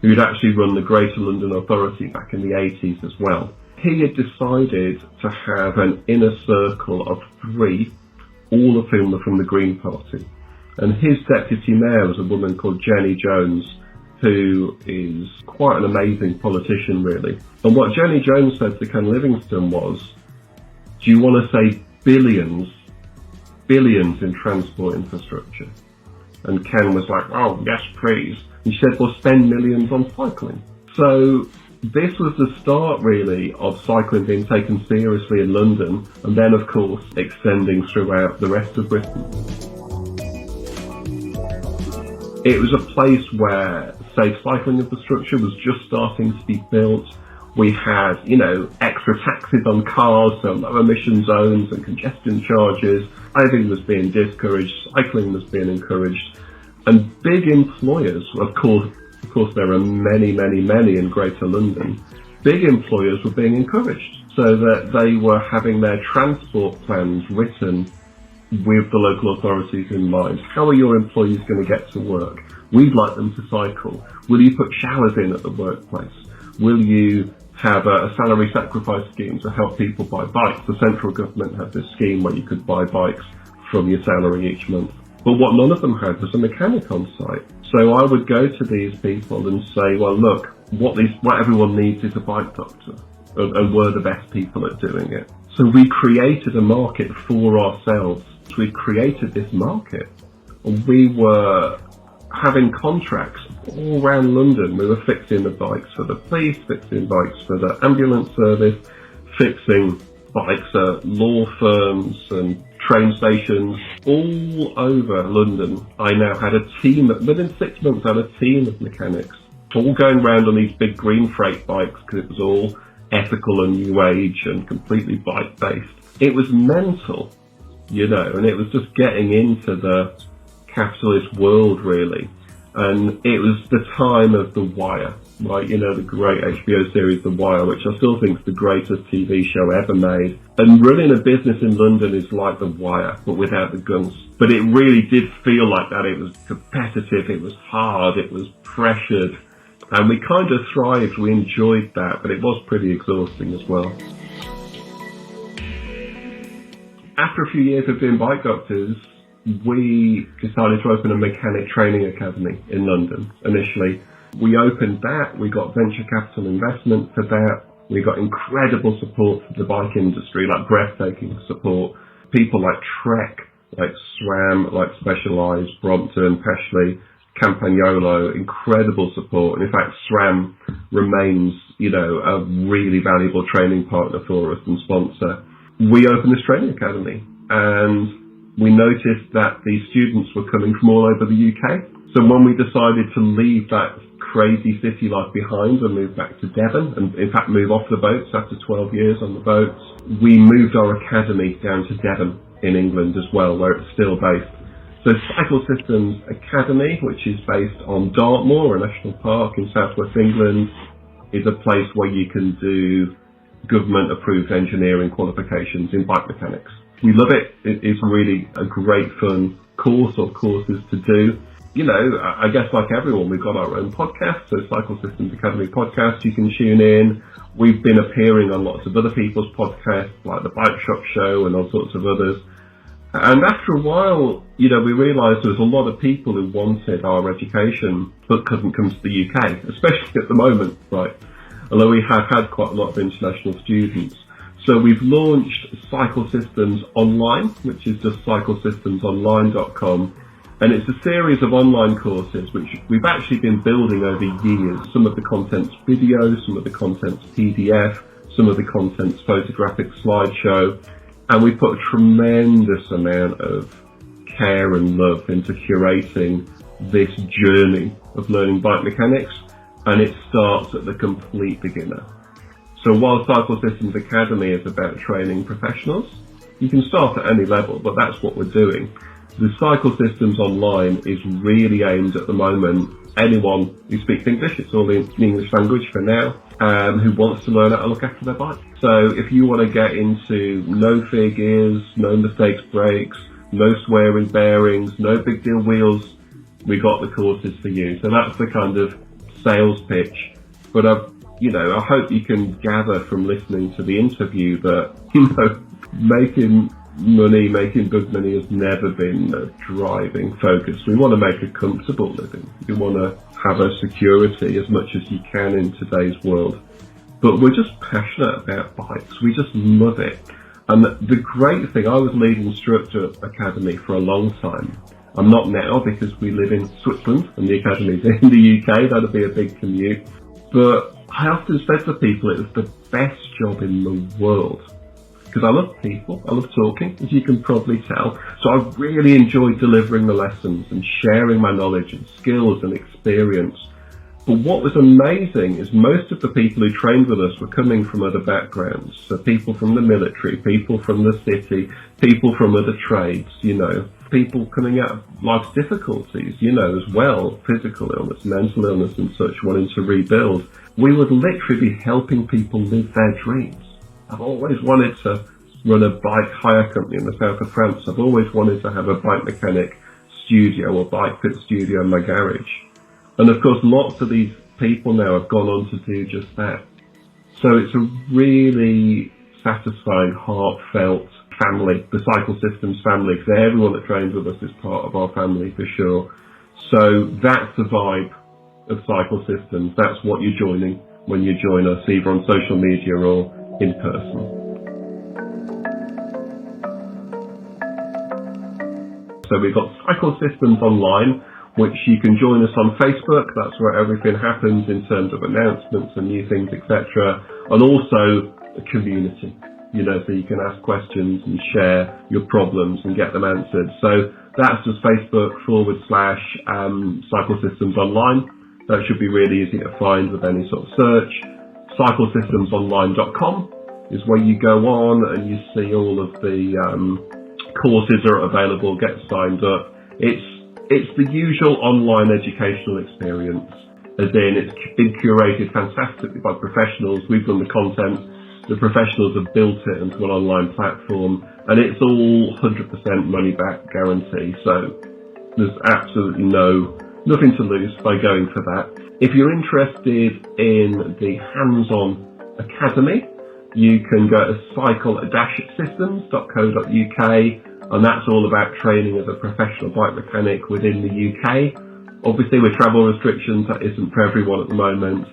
who'd actually run the Greater London Authority back in the 80s as well. He had decided to have an inner circle of 3, all of whom were from the Green Party. And his deputy mayor was a woman called Jenny Jones, who is quite an amazing politician, really. And what Jenny Jones said to Ken Livingstone was, do you want to say billions in transport infrastructure? And Ken was like, oh, yes, please. And she said, well, spend millions on cycling. So this was the start, really, of cycling being taken seriously in London, and then, of course, extending throughout the rest of Britain. It was a place where safe cycling infrastructure was just starting to be built, We had, extra taxes on cars, so low emission zones and congestion charges. Driving was being discouraged, cycling was being encouraged. And big employers, of course there are many, many, many in Greater London, big employers were being encouraged so that they were having their transport plans written with the local authorities in mind. How are your employees going to get to work? We'd like them to cycle. Will you put showers in at the workplace? Will you have a salary sacrifice scheme to help people buy bikes? The central government had this scheme where you could buy bikes from your salary each month. But what none of them had was a mechanic on site. So I would go to these people and say, well, look, what everyone needs is a bike doctor. And we're the best people at doing it. So we created a market for ourselves. We created this market. And we were having contracts all around London. We were fixing the bikes for the police, fixing bikes for the ambulance service, fixing bikes at law firms and train stations all over London. I now had a team, within 6 months I had a team of mechanics, all going around on these big green freight bikes because it was all ethical and new age and completely bike based. It was mental, and it was just getting into the capitalist world really. And it was the time of The Wire, right? The great HBO series The Wire, which I still think is the greatest TV show ever made. And running a business in London is like The Wire, but without the guns. But it really did feel like that. It was competitive, it was hard, it was pressured. And we kind of thrived, we enjoyed that, but it was pretty exhausting as well. After a few years of doing bike doctors, we decided to open a mechanic training academy in London initially. We opened that, we got venture capital investment for that, we got incredible support from the bike industry, like breathtaking support. People like Trek, like SRAM, like Specialized, Brompton, Peshley, Campagnolo, incredible support. And in fact, SRAM remains, a really valuable training partner for us and sponsor. We opened this training academy and we noticed that these students were coming from all over the UK. So when we decided to leave that crazy city life behind and move back to Devon, and in fact move off the boats after 12 years on the boats, we moved our academy down to Devon in England as well, where it's still based. So Cycle Systems Academy, which is based on Dartmoor, a national park in southwest England, is a place where you can do government-approved engineering qualifications in bike mechanics. We love it. It's really a great fun course or courses to do. I guess like everyone, we've got our own podcast, so Cycle Systems Academy podcast, you can tune in. We've been appearing on lots of other people's podcasts, like the Bike Shop Show and all sorts of others. And after a while, we realised there was a lot of people who wanted our education but couldn't come to the UK, especially at the moment, right? Although we have had quite a lot of international students. So we've launched Cycle Systems Online, which is just cyclesystemsonline.com. And it's a series of online courses which we've actually been building over years. Some of the content's video, some of the content's PDF, some of the content's photographic slideshow. And we put a tremendous amount of care and love into curating this journey of learning bike mechanics. And it starts at the complete beginner. So while Cycle Systems Academy is about training professionals, you can start at any level, but that's what we're doing. The Cycle Systems Online is really aimed at the moment anyone who speaks English, it's all in the English language for now, who wants to learn how to look after their bike. So if you want to get into no fear gears, no mistakes brakes, no swearing bearings, no big deal wheels, we got the courses for you. So that's the kind of sales pitch. But I hope you can gather from listening to the interview that, making good money has never been a driving focus. We want to make a comfortable living. We want to have a security as much as you can in today's world. But we're just passionate about bikes. We just love it. And the great thing, I was lead instructor at Academy for a long time. I'm not now because we live in Switzerland and the Academy's in the UK. That'd be a big commute. But I often said to people it was the best job in the world. Because I love people, I love talking, as you can probably tell. So I really enjoyed delivering the lessons and sharing my knowledge and skills and experience. But what was amazing is most of the people who trained with us were coming from other backgrounds. So people from the military, people from the city, people from other trades, people coming out of life's difficulties, as well, physical illness, mental illness and such, wanting to rebuild. We would literally be helping people live their dreams. I've always wanted to run a bike hire company in the south of France. I've always wanted to have a bike mechanic studio or bike fit studio in my garage. And of course, lots of these people now have gone on to do just that. So it's a really satisfying, heartfelt family, the Cycle Systems family, because everyone that trains with us is part of our family for sure. So that's the vibe of Cycle Systems. That's what you're joining when you join us, either on social media or in person. So we've got Cycle Systems Online, which you can join us on Facebook. That's where everything happens in terms of announcements and new things, etc. And also a community, so you can ask questions and share your problems and get them answered. So that's just Facebook.com/Cycle Systems Online. That should be really easy to find with any sort of search. cyclesystemsonline.com is where you go on and you see all of the courses are available, get signed up. It's the usual online educational experience, as in it's been curated fantastically by professionals. We've done the content, the professionals have built it into an online platform, and it's all 100% money back guarantee. So there's absolutely nothing to lose by going for that. If you're interested in the hands-on academy, you can go to cycle-systems.co.uk, and that's all about training as a professional bike mechanic within the UK. Obviously, with travel restrictions, that isn't for everyone at the moment.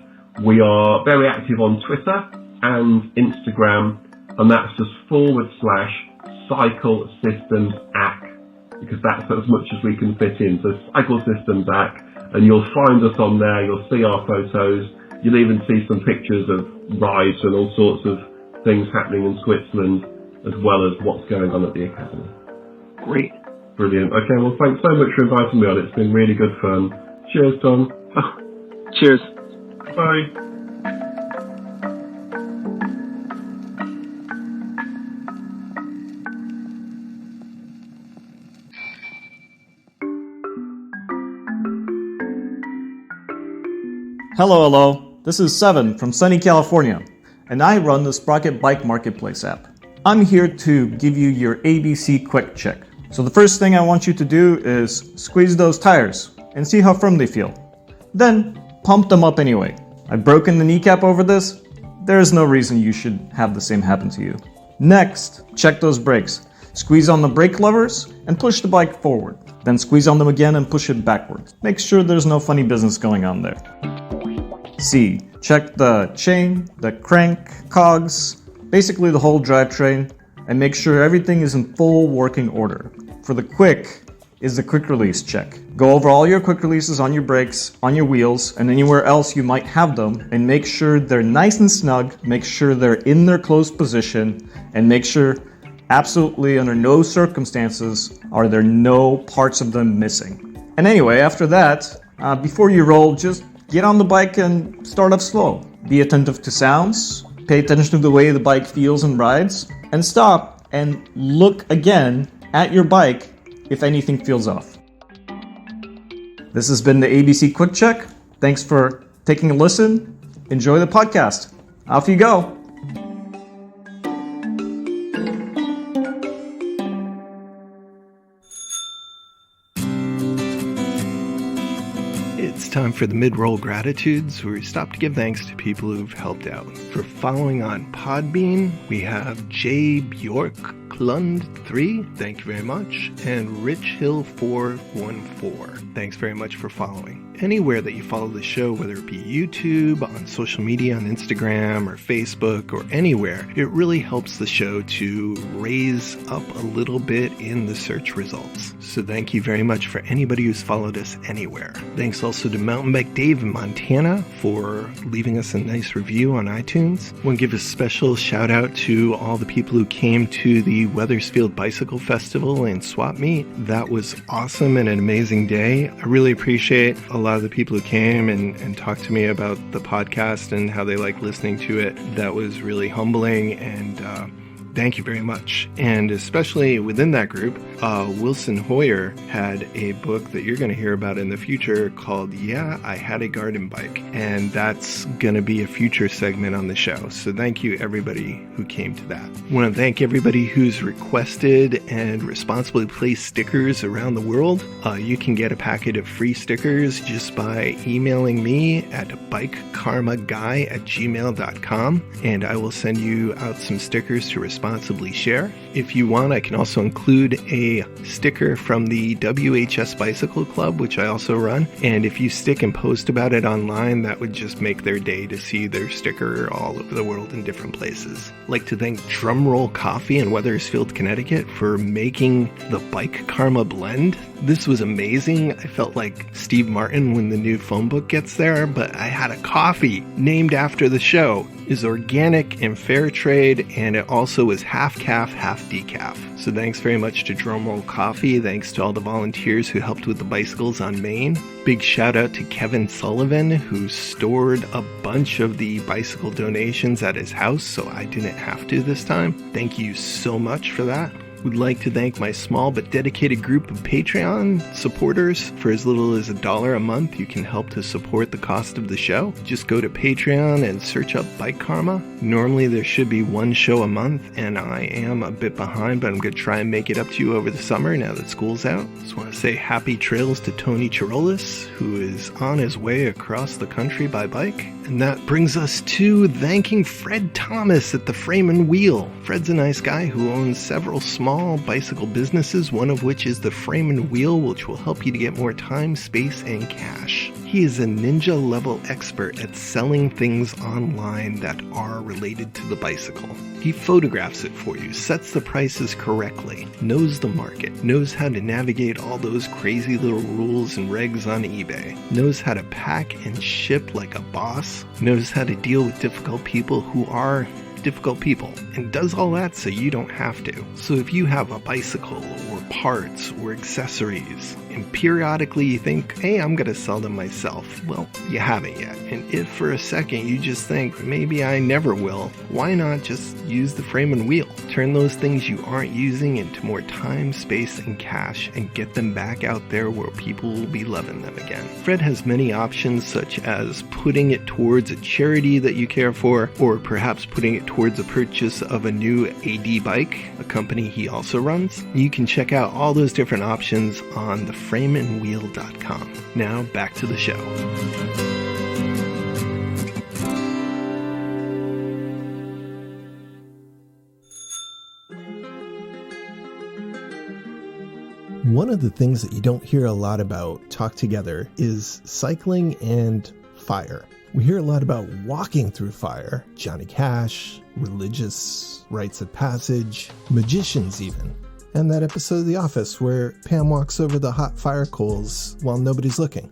We are very active on Twitter and Instagram, and that's just /Cycle Systems App, because that's as much as we can fit in. So Cycle Systems App, and you'll find us on there. You'll see our photos. You'll even see some pictures of rides and all sorts of things happening in Switzerland, as well as what's going on at the Academy. Great. Brilliant. Okay, well, thanks so much for inviting me on. It's been really good fun. Cheers, Tom. Cheers. Bye. Hello. This is Seven from sunny California, and I run the Sprocket Bike Marketplace app. I'm here to give you your ABC quick check. So the first thing I want you to do is squeeze those tires and see how firm they feel. Then pump them up anyway. I've broken the kneecap over this. There is no reason you should have the same happen to you. Next, check those brakes. Squeeze on the brake levers and push the bike forward. Then squeeze on them again and push it backwards. Make sure there's no funny business going on there. C. Check the chain, the crank, cogs, basically the whole drivetrain, and make sure everything is in full working order. For the quick is the quick release check. Go over all your quick releases on your brakes, on your wheels, and anywhere else you might have them, and make sure they're nice and snug, make sure they're in their closed position, and make sure absolutely under no circumstances are there no parts of them missing. And anyway, after that, before you roll, just get on the bike and start up slow. Be attentive to sounds, pay attention to the way the bike feels and rides, and stop and look again at your bike if anything feels off. This has been the ABC Quick Check. Thanks for taking a listen. Enjoy the podcast. Off you go. It's time for the mid-roll gratitudes, where we stop to give thanks to people who've helped out. For following on Podbean, we have J. Bjork Klund 3, thank you very much, and Rich Hill 414. Thanks very much for following. Anywhere that you follow the show, whether it be YouTube, on social media, on Instagram or Facebook or anywhere, it really helps the show to raise up a little bit in the search results. So thank you very much for anybody who's followed us anywhere. Thanks also to Mountain Bike Dave in Montana for leaving us a nice review on iTunes. I want to give a special shout out to all the people who came to the Weathersfield Bicycle Festival and Swap Meet. That was awesome and an amazing day. I really appreciate a lot of the people who came and talked to me about the podcast and how they like listening to it. That was really humbling, and thank you very much. And especially within that group, Wilson Hoyer had a book that you're going to hear about in the future called Yeah, I Had a Garden Bike. And that's going to be a future segment on the show. So thank you, everybody who came to that. I want to thank everybody who's requested and responsibly placed stickers around the world. You can get a packet of free stickers just by emailing me at bikekarmaguy@gmail.com, and I will send you out some stickers to responsibly share. If you want, I can also include a sticker from the WHS Bicycle Club, which I also run. And if you stick and post about it online, that would just make their day to see their sticker all over the world in different places. I'd like to thank Drumroll Coffee in Wethersfield, Connecticut for making the Bike Karma blend. This was amazing. I felt like Steve Martin when the new phone book gets there, but I had a coffee named after the show. It's organic and fair trade, and it also is half calf, half decaf. So thanks very much to Drumroll Coffee. Thanks to all the volunteers who helped with the bicycles on Maine. Big shout out to Kevin Sullivan, who stored a bunch of the bicycle donations at his house, so I didn't have to this time. Thank you so much for that. Would like to thank my small but dedicated group of Patreon supporters. For as little as $1 a month, you can help to support the cost of the show. Just go to Patreon and search up Bike Karma. Normally there should be one show a month, and I am a bit behind, but I'm going to try and make it up to you over the summer now that school's out. Just want to say happy trails to Tony Chirolis, who is on his way across the country by bike. And that brings us to thanking Fred Thomas at the Frame and Wheel. Fred's a nice guy who owns several small bicycle businesses, one of which is the Frame and Wheel, which will help you to get more time, space, and cash. He is a ninja level expert at selling things online that are related to the bicycle. He photographs it for you, sets the prices correctly, knows the market, knows how to navigate all those crazy little rules and regs on eBay, knows how to pack and ship like a boss, knows how to deal with difficult people who are difficult people, and does all that so you don't have to. So if you have a bicycle or parts or accessories and periodically you think, hey, I'm going to sell them myself, well, you haven't yet. And if for a second you just think, maybe I never will, why not just use the Frame and Wheel? Turn those things you aren't using into more time, space, and cash, and get them back out there where people will be loving them again. Fred has many options, such as putting it towards a charity that you care for, or perhaps putting it towards a purchase of a new AD bike, a company he also runs. You can check out all those different options on theframeandwheel.com. Now back to the show. One of the things that you don't hear a lot about talk together is cycling and fire. We hear a lot about walking through fire, Johnny Cash, religious rites of passage, magicians even, and that episode of The Office where Pam walks over the hot fire coals while nobody's looking.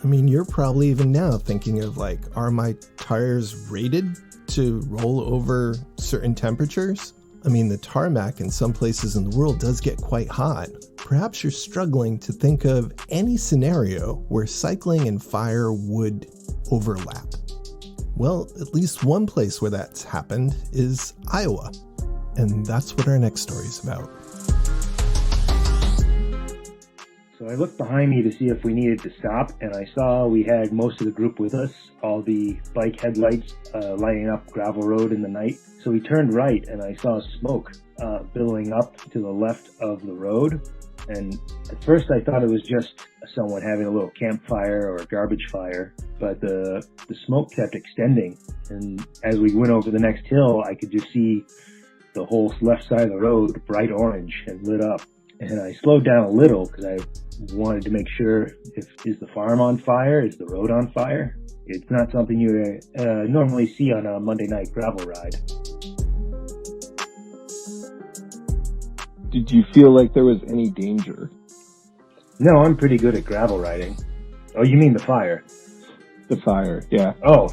I mean, you're probably even now thinking of like, are my tires rated to roll over certain temperatures? I mean, the tarmac in some places in the world does get quite hot. Perhaps you're struggling to think of any scenario where cycling and fire would overlap. Well, at least one place where that's happened is Iowa. And that's what our next story is about. So I looked behind me to see if we needed to stop, and I saw we had most of the group with us, all the bike headlights lighting up gravel road in the night. So we turned right, and I saw smoke billowing up to the left of the road. And at first I thought it was just someone having a little campfire or a garbage fire, but the smoke kept extending. And as we went over the next hill, I could just see the whole left side of the road bright orange and lit up. And I slowed down a little because I wanted to make sure, is the farm on fire? Is the road on fire? It's not something you normally see on a Monday night gravel ride. Did you feel like there was any danger? No, I'm pretty good at gravel riding. Oh, you mean the fire? The fire, yeah. Oh.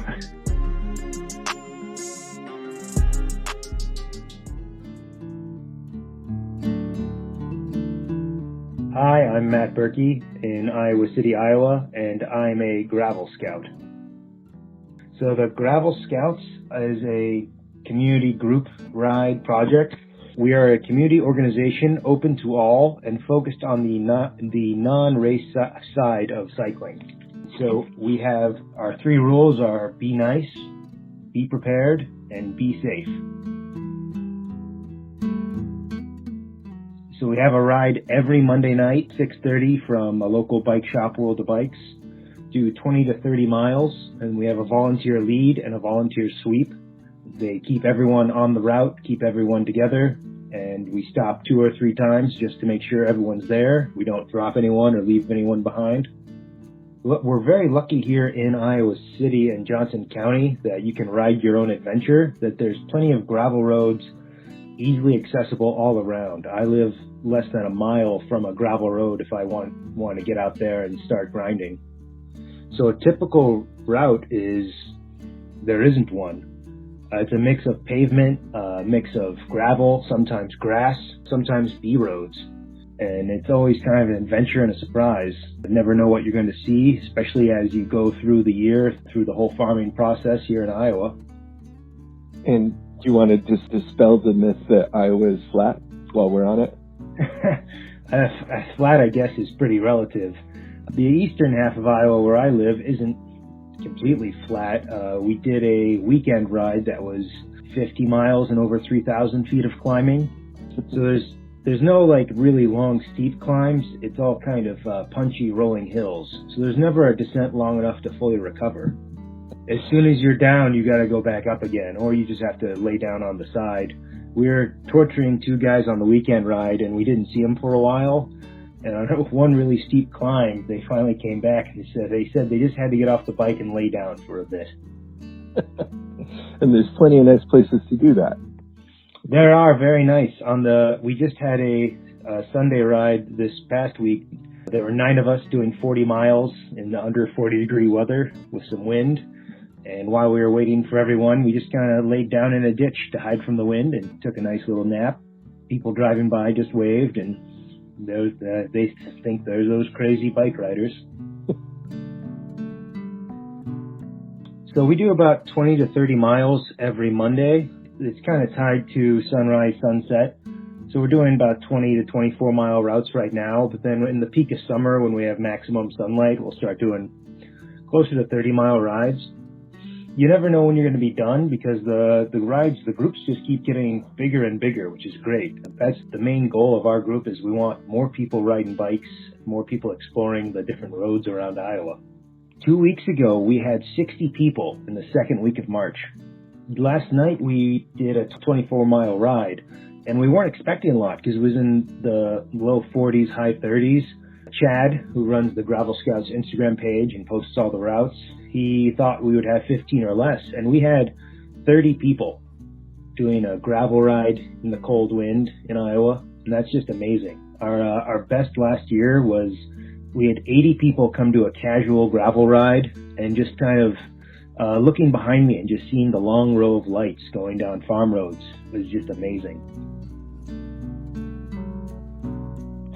Hi, I'm Matt Burkey in Iowa City, Iowa, and I'm a Gravel Scout. So the Gravel Scouts is a community group ride project. We are a community organization open to all and focused on the non-race side of cycling. So we have our 3 rules are be nice, be prepared, and be safe. So we have a ride every Monday night, 6:30 from a local bike shop, World of Bikes, do 20 to 30 miles, and we have a volunteer lead and a volunteer sweep. They keep everyone on the route, keep everyone together, and we stop 2 or 3 times just to make sure everyone's there. We don't drop anyone or leave anyone behind. We're very lucky here in Iowa City and Johnson County that you can ride your own adventure, that there's plenty of gravel roads easily accessible all around. I live less than a mile from a gravel road if I want to get out there and start grinding. So a typical route there isn't one. It's a mix of pavement, a mix of gravel, sometimes grass, sometimes B roads. And it's always kind of an adventure and a surprise. You never know what you're going to see, especially as you go through the year, through the whole farming process here in Iowa. And do you want to just dispel the myth that Iowa is flat while we're on it? Flat, I guess, is pretty relative. The eastern half of Iowa where I live isn't completely flat. We did a weekend ride that was 50 miles and over 3,000 feet of climbing. So there's no like really long steep climbs. It's all kind of punchy rolling hills. So there's never a descent long enough to fully recover. As soon as you're down, you got to go back up again, or you just have to lay down on the side. We were torturing 2 guys on the weekend ride, and we didn't see them for a while. And on one really steep climb, they finally came back and they said they just had to get off the bike and lay down for a bit. And there's plenty of nice places to do that. There are, very nice. We just had a Sunday ride this past week. There were 9 of us doing 40 miles in the under 40 degree weather with some wind. And while we were waiting for everyone, we just kind of laid down in a ditch to hide from the wind and took a nice little nap. People driving by just waved, and they think there's those crazy bike riders. So we do about 20 to 30 miles every Monday. It's kind of tied to sunrise, sunset. So we're doing about 20 to 24 mile routes right now. But then in the peak of summer, when we have maximum sunlight, we'll start doing closer to 30 mile rides. You never know when you're going to be done because the groups just keep getting bigger and bigger, which is great. That's the main goal of our group, is we want more people riding bikes, more people exploring the different roads around Iowa. 2 weeks ago, we had 60 people in the second week of March. Last night, we did a 24-mile ride, and we weren't expecting a lot because it was in the low 40s, high 30s. Chad, who runs the Gravel Scouts Instagram page and posts all the routes, he thought we would have 15 or less, and we had 30 people doing a gravel ride in the cold wind in Iowa, and that's just amazing. Our best last year was we had 80 people come to a casual gravel ride, and just kind of looking behind me and just seeing the long row of lights going down farm roads was just amazing.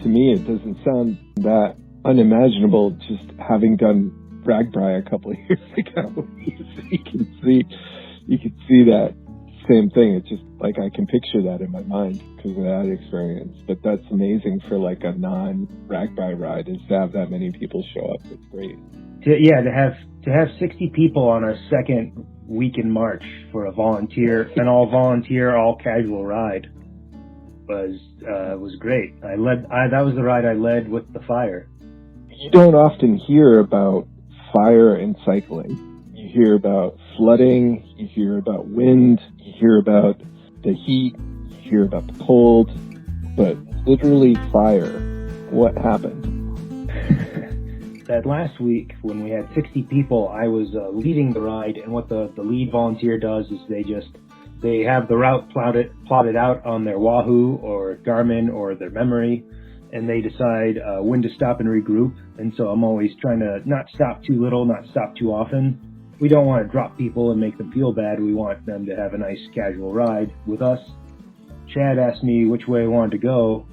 To me, it doesn't sound that unimaginable, just having done Ragbri a couple of years ago. You can see that same thing. It's just like I can picture that in my mind because of that experience. But that's amazing for like a non-Ragbri ride, is to have that many people show up. It's great. To have 60 people on our second week in March for an all volunteer, all casual ride was great. That was the ride I led with the fire. You don't often hear about fire and cycling. You hear about flooding, you hear about wind, you hear about the heat, you hear about the cold, but literally fire. What happened? That last week, when we had 60 people, I was leading the ride, and what the lead volunteer does is they have the route plotted out on their Wahoo or Garmin or their memory, and they decide when to stop and regroup. And so I'm always trying to not stop too little, not stop too often. We don't want to drop people and make them feel bad. We want them to have a nice casual ride with us. Chad asked me which way I wanted to go,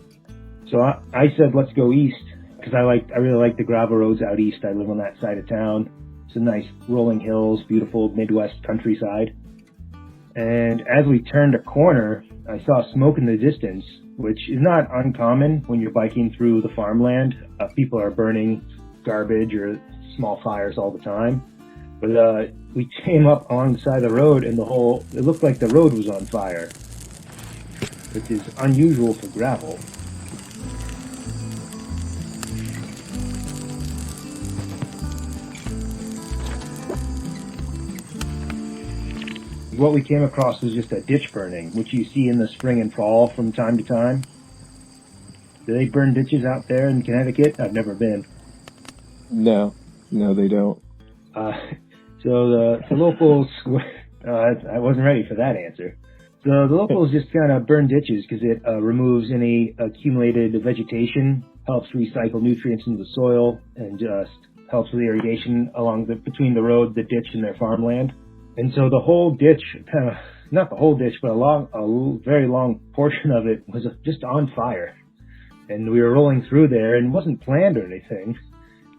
So I said, let's go east, because I really like the gravel roads out east. I live on that side of town. Some nice rolling hills, beautiful Midwest countryside. And as we turned a corner, I saw smoke in the distance, which is not uncommon when you're biking through the farmland. People are burning garbage or small fires all the time. But we came up along the side of the road, and it looked like the road was on fire, which is unusual for gravel. What we came across was just a ditch burning, which you see in the spring and fall from time to time. Do they burn ditches out there in Connecticut? I've never been. No, they don't. So the locals, I wasn't ready for that answer. So the locals just kind of burn ditches because it removes any accumulated vegetation, helps recycle nutrients into the soil, and just helps with irrigation between the road, the ditch, and their farmland. And so the whole ditch, not the whole ditch, but a very long portion of it was just on fire. And we were rolling through there, and it wasn't planned or anything.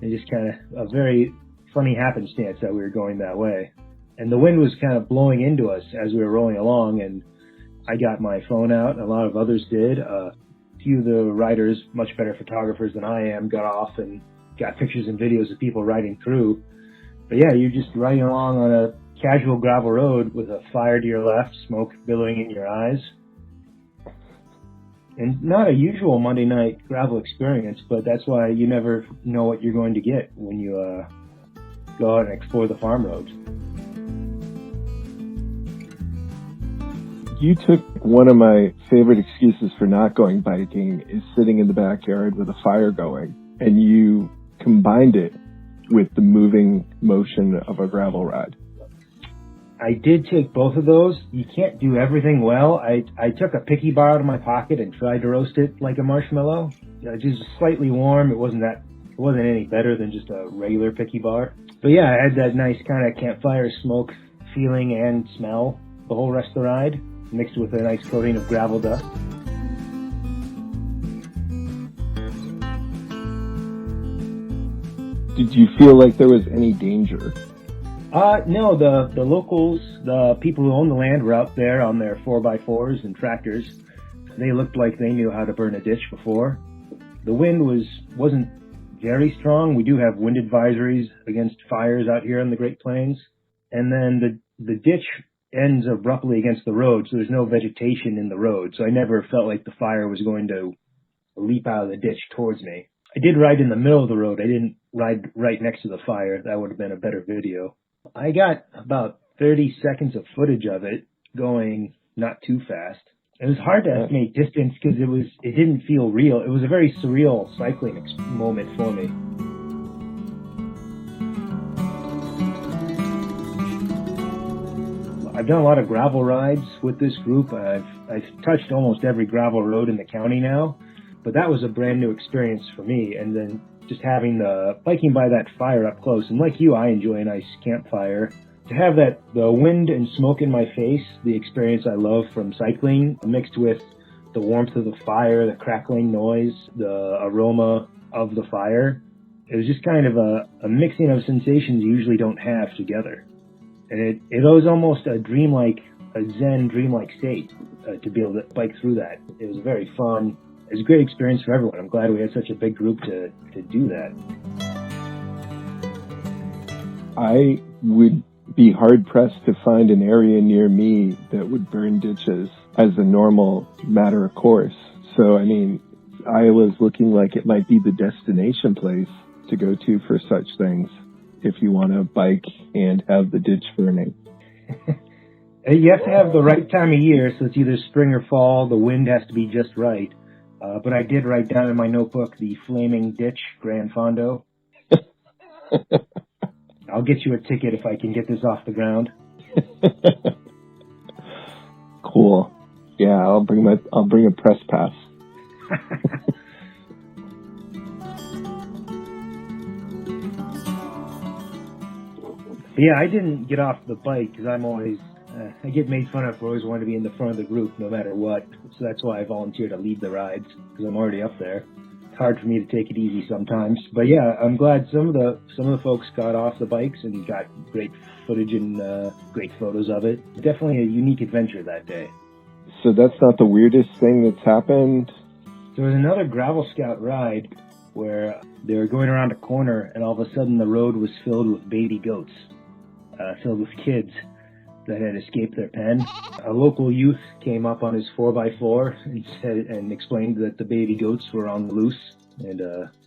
It just kind of a very funny happenstance that we were going that way. And the wind was kind of blowing into us as we were rolling along, and I got my phone out, and a lot of others did. A few of the riders, much better photographers than I am, got off and got pictures and videos of people riding through. But yeah, you're just riding along on a casual gravel road with a fire to your left, smoke billowing in your eyes. And not a usual Monday night gravel experience, but that's why you never know what you're going to get when you go out and explore the farm roads. You took one of my favorite excuses for not going biking is sitting in the backyard with a fire going, and you combined it with the moving motion of a gravel ride. I did take both of those. You can't do everything well. I took a picky bar out of my pocket and tried to roast it like a marshmallow. Just slightly warm. It wasn't any better than just a regular picky bar. But yeah, I had that nice kind of campfire smoke feeling and smell the whole rest of the ride, mixed with a nice coating of gravel dust. Did you feel like there was any danger? No, the locals, the people who own the land were out there on their 4x4s and tractors. They looked like they knew how to burn a ditch before. The wind wasn't very strong. We do have wind advisories against fires out here on the Great Plains. And then the ditch ends abruptly against the road, so there's no vegetation in the road. So I never felt like the fire was going to leap out of the ditch towards me. I did ride in the middle of the road. I didn't ride right next to the fire. That would have been a better video. I got about 30 seconds of footage of it going not too fast. It was hard to estimate distance because it didn't feel real. It was a very surreal cycling moment for me. I've done a lot of gravel rides with this group. I've touched almost every gravel road in the county now, but that was a brand new experience for me. And then just having biking by that fire up close, and like you, I enjoy a nice campfire. To have the wind and smoke in my face, the experience I love from cycling, mixed with the warmth of the fire, the crackling noise, the aroma of the fire, it was just kind of a mixing of sensations you usually don't have together. And it was almost a zen dreamlike state to be able to bike through that. It was very fun. It was a great experience for everyone. I'm glad we had such a big group to do that. I would be hard-pressed to find an area near me that would burn ditches as a normal matter of course. So, I mean, Iowa's looking like it might be the destination place to go to for such things if you want to bike and have the ditch burning. You have to have the right time of year, so it's either spring or fall. The wind has to be just right. But I did write down in my notebook the Flaming Ditch Gran Fondo. I'll get you a ticket if I can get this off the ground. Cool. Yeah, I'll bring a press pass. Yeah, I didn't get off the bike because I'm always I get made fun of for always wanting to be in the front of the group no matter what. So that's why I volunteer to lead the rides, because I'm already up there. It's hard for me to take it easy sometimes. But yeah, I'm glad some of the folks got off the bikes and got great footage and great photos of it. Definitely a unique adventure that day. So that's not the weirdest thing that's happened? There was another Gravel Scout ride where they were going around a corner and all of a sudden the road was filled with baby goats, filled with kids that had escaped their pen. A local youth came up on his 4x4 and explained that the baby goats were on the loose and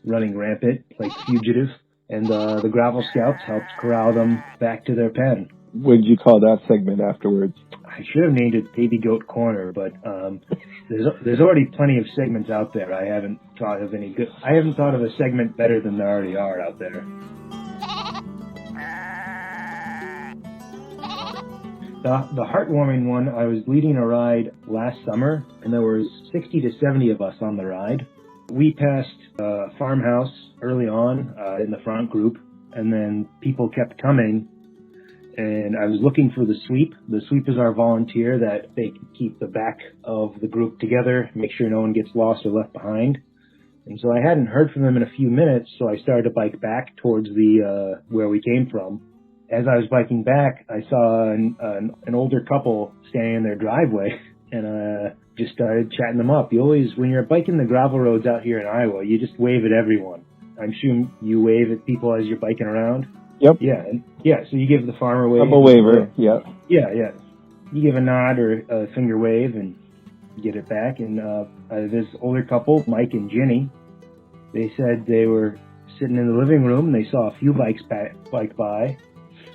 running rampant like fugitives, and the Gravel Scouts helped corral them back to their pen. What did you call that segment afterwards? I should have named it Baby Goat Corner, but there's already plenty of segments out there. I haven't thought of a segment better than there already are out there. The heartwarming one, I was leading a ride last summer, and there was 60 to 70 of us on the ride. We passed a farmhouse early on in the front group, and then people kept coming, and I was looking for the sweep. The sweep is our volunteer that they keep the back of the group together, make sure no one gets lost or left behind. And so I hadn't heard from them in a few minutes, so I started to bike back towards the where we came from. As I was biking back, I saw an older couple standing in their driveway, and just started chatting them up. You always, when you're biking the gravel roads out here in Iowa, you just wave at everyone. I'm sure you wave at people as you're biking around. Yep. Yeah. So you give the farmer wave. I'm a waver. Yeah. Yeah. You give a nod or a finger wave and get it back. And this older couple, Mike and Jenny, they said they were sitting in the living room and they saw a few bikes bike by.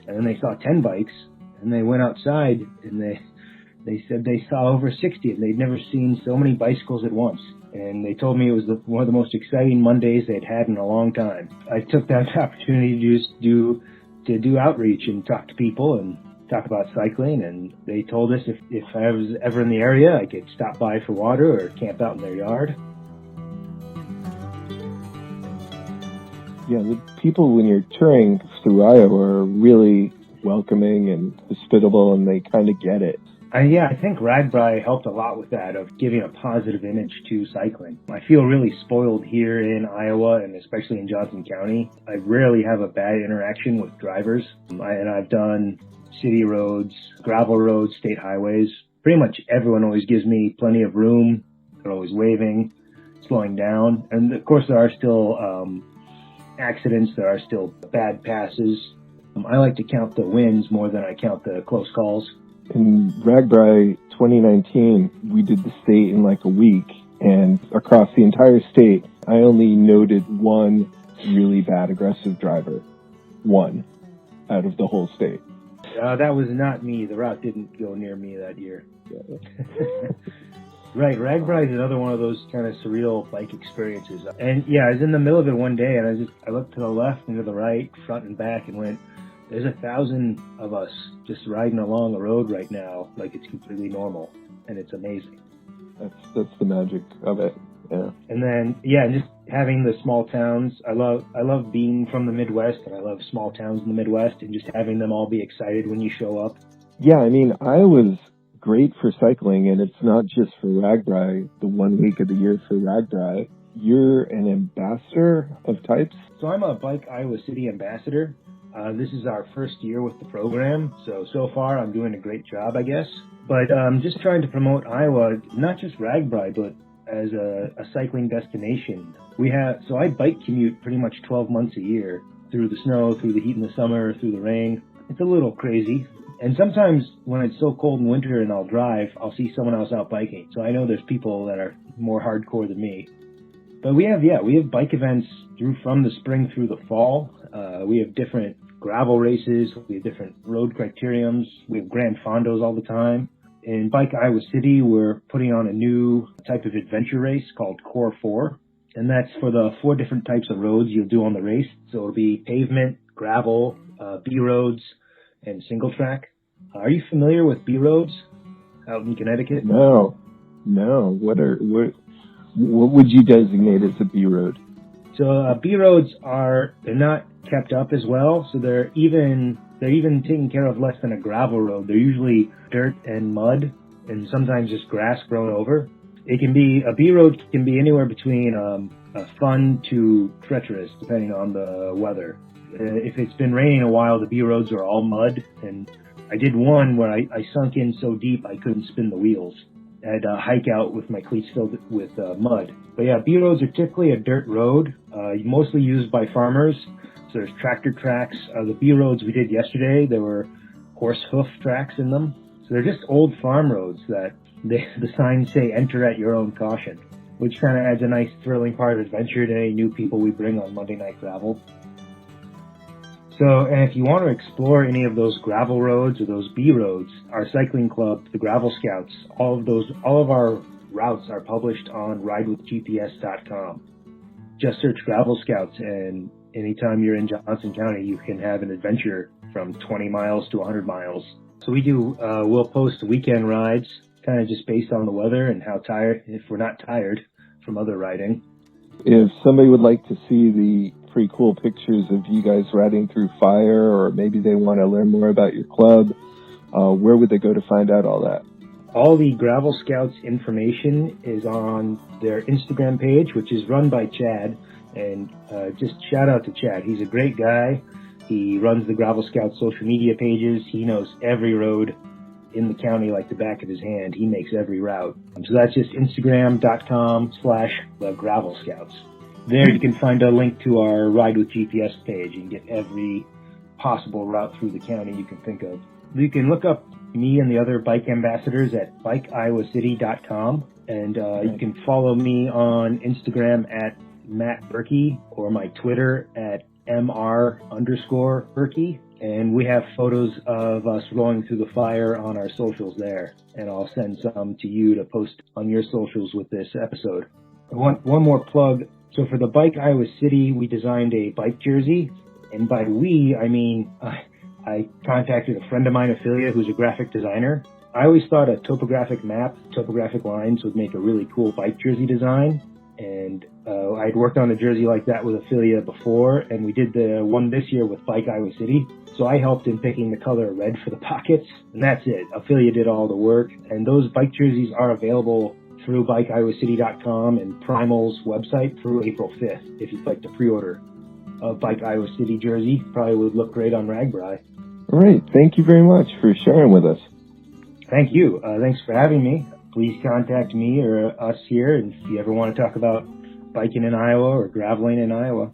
And then they saw 10 bikes, and they went outside, and they said they saw over 60, and they'd never seen so many bicycles at once. And they told me it was one of the most exciting Mondays they'd had in a long time. I took that opportunity to do outreach and talk to people and talk about cycling, and they told us if I was ever in the area, I could stop by for water or camp out in their yard. Yeah, the people when you're touring through Iowa are really welcoming and hospitable, and they kind of get it. I think RAGBRAI helped a lot with that, of giving a positive image to cycling. I feel really spoiled here in Iowa, and especially in Johnson County. I rarely have a bad interaction with drivers, and I've done city roads, gravel roads, state highways. Pretty much everyone always gives me plenty of room. They're always waving, slowing down, and of course there are still accidents, there are still bad passes. I like to count the wins more than I count the close calls. In RAGBRAI 2019, we did the state in like a week, and across the entire state, I only noted one really bad aggressive driver. One out of the whole state. That was not me. The route didn't go near me that year. Right, RAGBRAI is another one of those kind of surreal bike experiences. And yeah, I was in the middle of it one day, and I looked to the left and to the right, front and back, and went, there's 1,000 of us just riding along a road right now like it's completely normal, and it's amazing. That's the magic of it. Yeah. And then just having the small towns. I love being from the Midwest, and I love small towns in the Midwest, and just having them all be excited when you show up. Yeah, I mean, Iowa's great for cycling, and it's not just for RAGBRAI, the 1 week of the year for RAGBRAI. You're an ambassador of types? So I'm a Bike Iowa City ambassador. This is our first year with the program, so far I'm doing a great job, I guess. But just trying to promote Iowa, not just RAGBRAI, but as a cycling destination. So I bike commute pretty much 12 months a year, through the snow, through the heat in the summer, through the rain. It's a little crazy. And sometimes when it's so cold in winter and I'll drive, I'll see someone else out biking. So I know there's people that are more hardcore than me. But we have bike events from the spring through the fall. We have different gravel races. We have different road criteriums. We have Grand Fondos all the time. In Bike Iowa City, we're putting on a new type of adventure race called Core 4. And that's for the 4 different types of roads you'll do on the race. So it'll be pavement, gravel, B roads, and single track. Are you familiar with B roads out in Connecticut? No. What would you designate as a B road? So B roads they're not kept up as well. So they're they're even taken care of less than a gravel road. They're usually dirt and mud and sometimes just grass grown over. A B road can be anywhere between fun to treacherous, depending on the weather. If it's been raining a while, the B roads are all mud, and I did one where I sunk in so deep I couldn't spin the wheels. I had to hike out with my cleats filled with mud. But yeah, B roads are typically a dirt road, mostly used by farmers. So there's tractor tracks. The B roads we did yesterday, there were horse hoof tracks in them. So they're just old farm roads that the signs say enter at your own caution, which kind of adds a nice thrilling part of adventure to any new people we bring on Monday Night Gravel. So, and if you want to explore any of those gravel roads or those B roads, our cycling club, the Gravel Scouts, all of our routes are published on ridewithgps.com. Just search Gravel Scouts, and anytime you're in Johnson County, you can have an adventure from 20 miles to 100 miles. So we'll post weekend rides, kind of just based on the weather and how tired, if we're not tired from other riding. If somebody would like to see the pretty cool pictures of you guys riding through fire, or maybe they want to learn more about your club, where would they go to find out all that? All the Gravel Scouts information is on their Instagram page, which is run by Chad. And just shout out to Chad. He's a great guy. He runs the Gravel Scouts social media pages. He knows every road in the county like the back of his hand. He makes every route. So that's just Instagram.com/the Gravel Scouts. There you can find a link to our Ride with GPS page. You can get every possible route through the county you can think of. You can look up me and the other bike ambassadors at bikeiowacity.com, and you can follow me on Instagram at Matt Burkey, or my Twitter at MR_Burkey. And we have photos of us rolling through the fire on our socials there. And I'll send some to you to post on your socials with this episode. One more plug. So for the Bike Iowa City, we designed a bike jersey. And by we, I mean, I contacted a friend of mine, Ophelia, who's a graphic designer. I always thought a topographic map, topographic lines would make a really cool bike jersey design. And I'd worked on a jersey like that with Ophelia before, and we did the one this year with Bike Iowa City. So I helped in picking the color red for the pockets, and that's it. Ophelia did all the work, and those bike jerseys are available through bikeiowacity.com and Primal's website through April 5th, if you'd like to pre-order a Bike Iowa City jersey. Probably would look great on Ragbri. All right. Thank you very much for sharing with us. Thank you. Thanks for having me. Please contact me or us here if you ever want to talk about biking in Iowa or graveling in Iowa.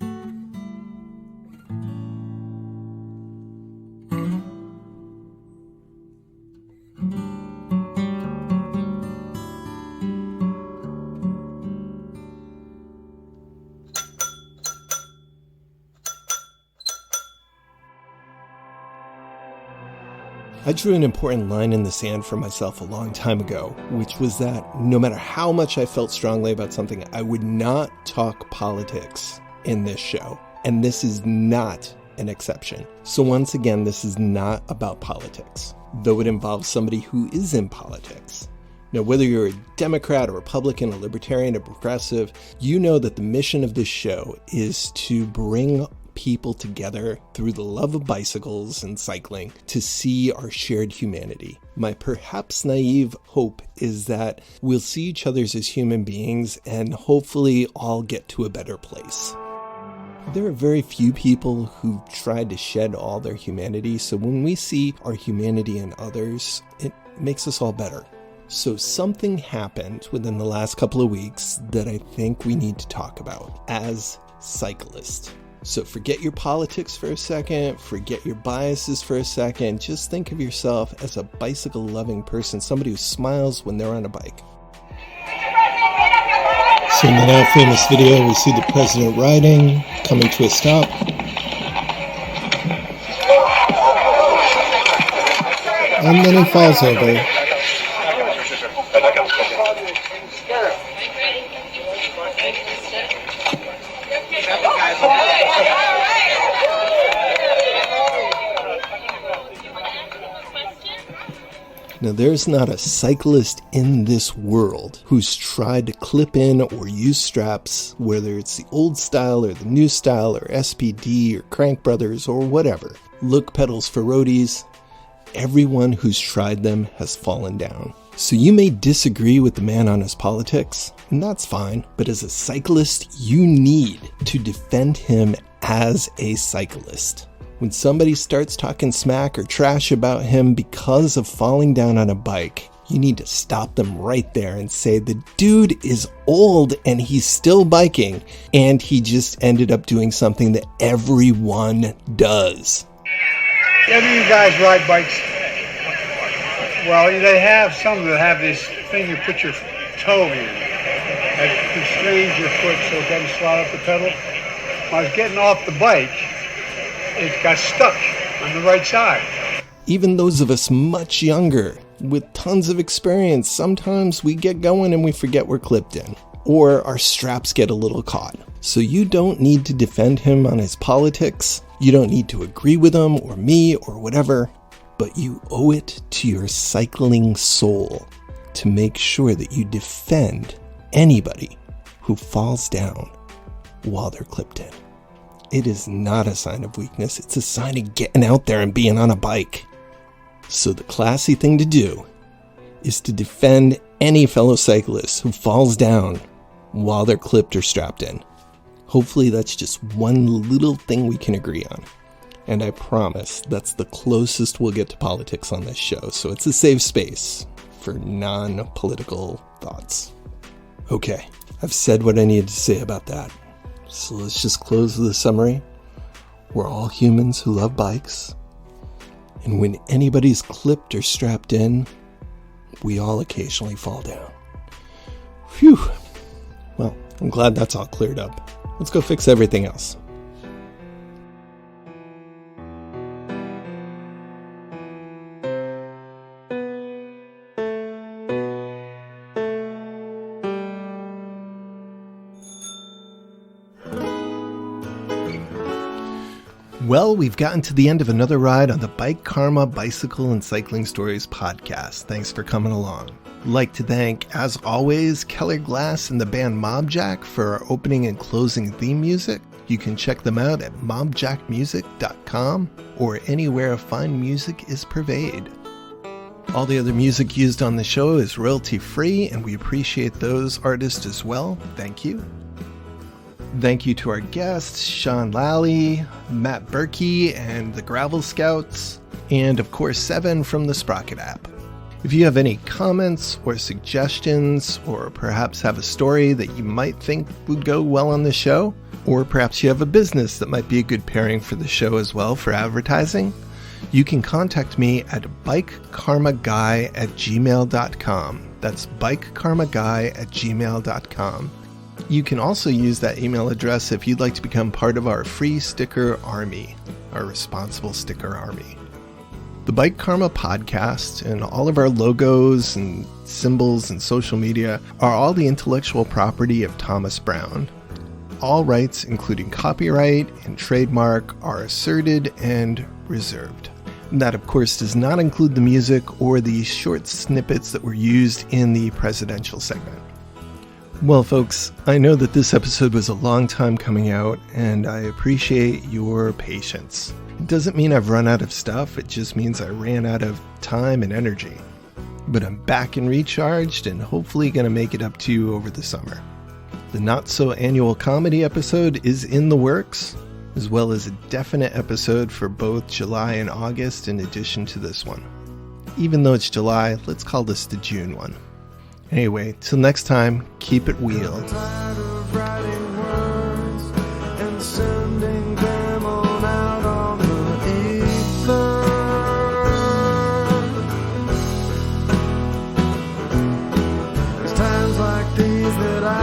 I drew an important line in the sand for myself a long time ago, which was that no matter how much I felt strongly about something, I would not talk politics in this show. And this is not an exception. So once again, this is not about politics, though it involves somebody who is in politics. Now, whether you're a Democrat, a Republican, a Libertarian, a progressive, you know that the mission of this show is to bring people together through the love of bicycles and cycling to see our shared humanity. My perhaps naive hope is that we'll see each other as human beings and hopefully all get to a better place. There are very few people who've tried to shed all their humanity, so when we see our humanity in others, it makes us all better. So something happened within the last couple of weeks that I think we need to talk about as cyclists. So forget your politics for a second, forget your biases for a second, just think of yourself as a bicycle-loving person, somebody who smiles when they're on a bike. So in the now famous video, we see the president riding, coming to a stop. And then he falls over. Now, there's not a cyclist in this world who's tried to clip in or use straps, whether it's the old style or the new style or SPD or Crank Brothers or whatever, look pedals for roadies. Everyone who's tried them has fallen down. So you may disagree with the man on his politics, and that's fine, but as a cyclist, you need to defend him as a cyclist. When somebody starts talking smack or trash about him because of falling down on a bike, you need to stop them right there and say, the dude is old and he's still biking, and he just ended up doing something that everyone does. Any of you guys ride bikes? Well, they have some that have this thing you put your toe in that constrains your foot so it doesn't slide up the pedal. When I was getting off the bike, it got stuck on the right side. Even those of us much younger, with tons of experience, sometimes we get going and we forget we're clipped in, or our straps get a little caught. So you don't need to defend him on his politics. You don't need to agree with him or me or whatever, but you owe it to your cycling soul to make sure that you defend anybody who falls down while they're clipped in. It is not a sign of weakness. It's a sign of getting out there and being on a bike. So the classy thing to do is to defend any fellow cyclist who falls down while they're clipped or strapped in. Hopefully that's just one little thing we can agree on. And I promise that's the closest we'll get to politics on this show. So it's a safe space for non-political thoughts. Okay, I've said what I needed to say about that. So let's just close with a summary. We're all humans who love bikes. And when anybody's clipped or strapped in, we all occasionally fall down. Phew. Well, I'm glad that's all cleared up. Let's go fix everything else. Well, we've gotten to the end of another ride on the Bike Karma Bicycle and Cycling Stories podcast. Thanks for coming along. I'd like to thank, as always, Keller Glass and the band Mobjack for our opening and closing theme music. You can check them out at mobjackmusic.com or anywhere fine music is purveyed. All the other music used on the show is royalty-free, and we appreciate those artists as well. Thank you. Thank you to our guests, Sean Lally, Matt Burkey, and the Gravel Scouts, and of course Seven from the Sprocket App. If you have any comments or suggestions, or perhaps have a story that you might think would go well on the show, or perhaps you have a business that might be a good pairing for the show as well for advertising, you can contact me at bikekarmaguy@gmail.com. That's bikekarmaguy@gmail.com. You can also use that email address if you'd like to become part of our free sticker army, our responsible sticker army. The Bike Karma podcast and all of our logos and symbols and social media are all the intellectual property of Thomas Brown. All rights, including copyright and trademark, are asserted and reserved. That, of course, does not include the music or the short snippets that were used in the presidential segment. Well, folks, I know that this episode was a long time coming out, and I appreciate your patience. It doesn't mean I've run out of stuff, it just means I ran out of time and energy. But I'm back and recharged, and hopefully going to make it up to you over the summer. The not-so-annual comedy episode is in the works, as well as a definite episode for both July and August in addition to this one. Even though it's July, let's call this the June one. Anyway, till next time, keep it wheeled. There's times like these that I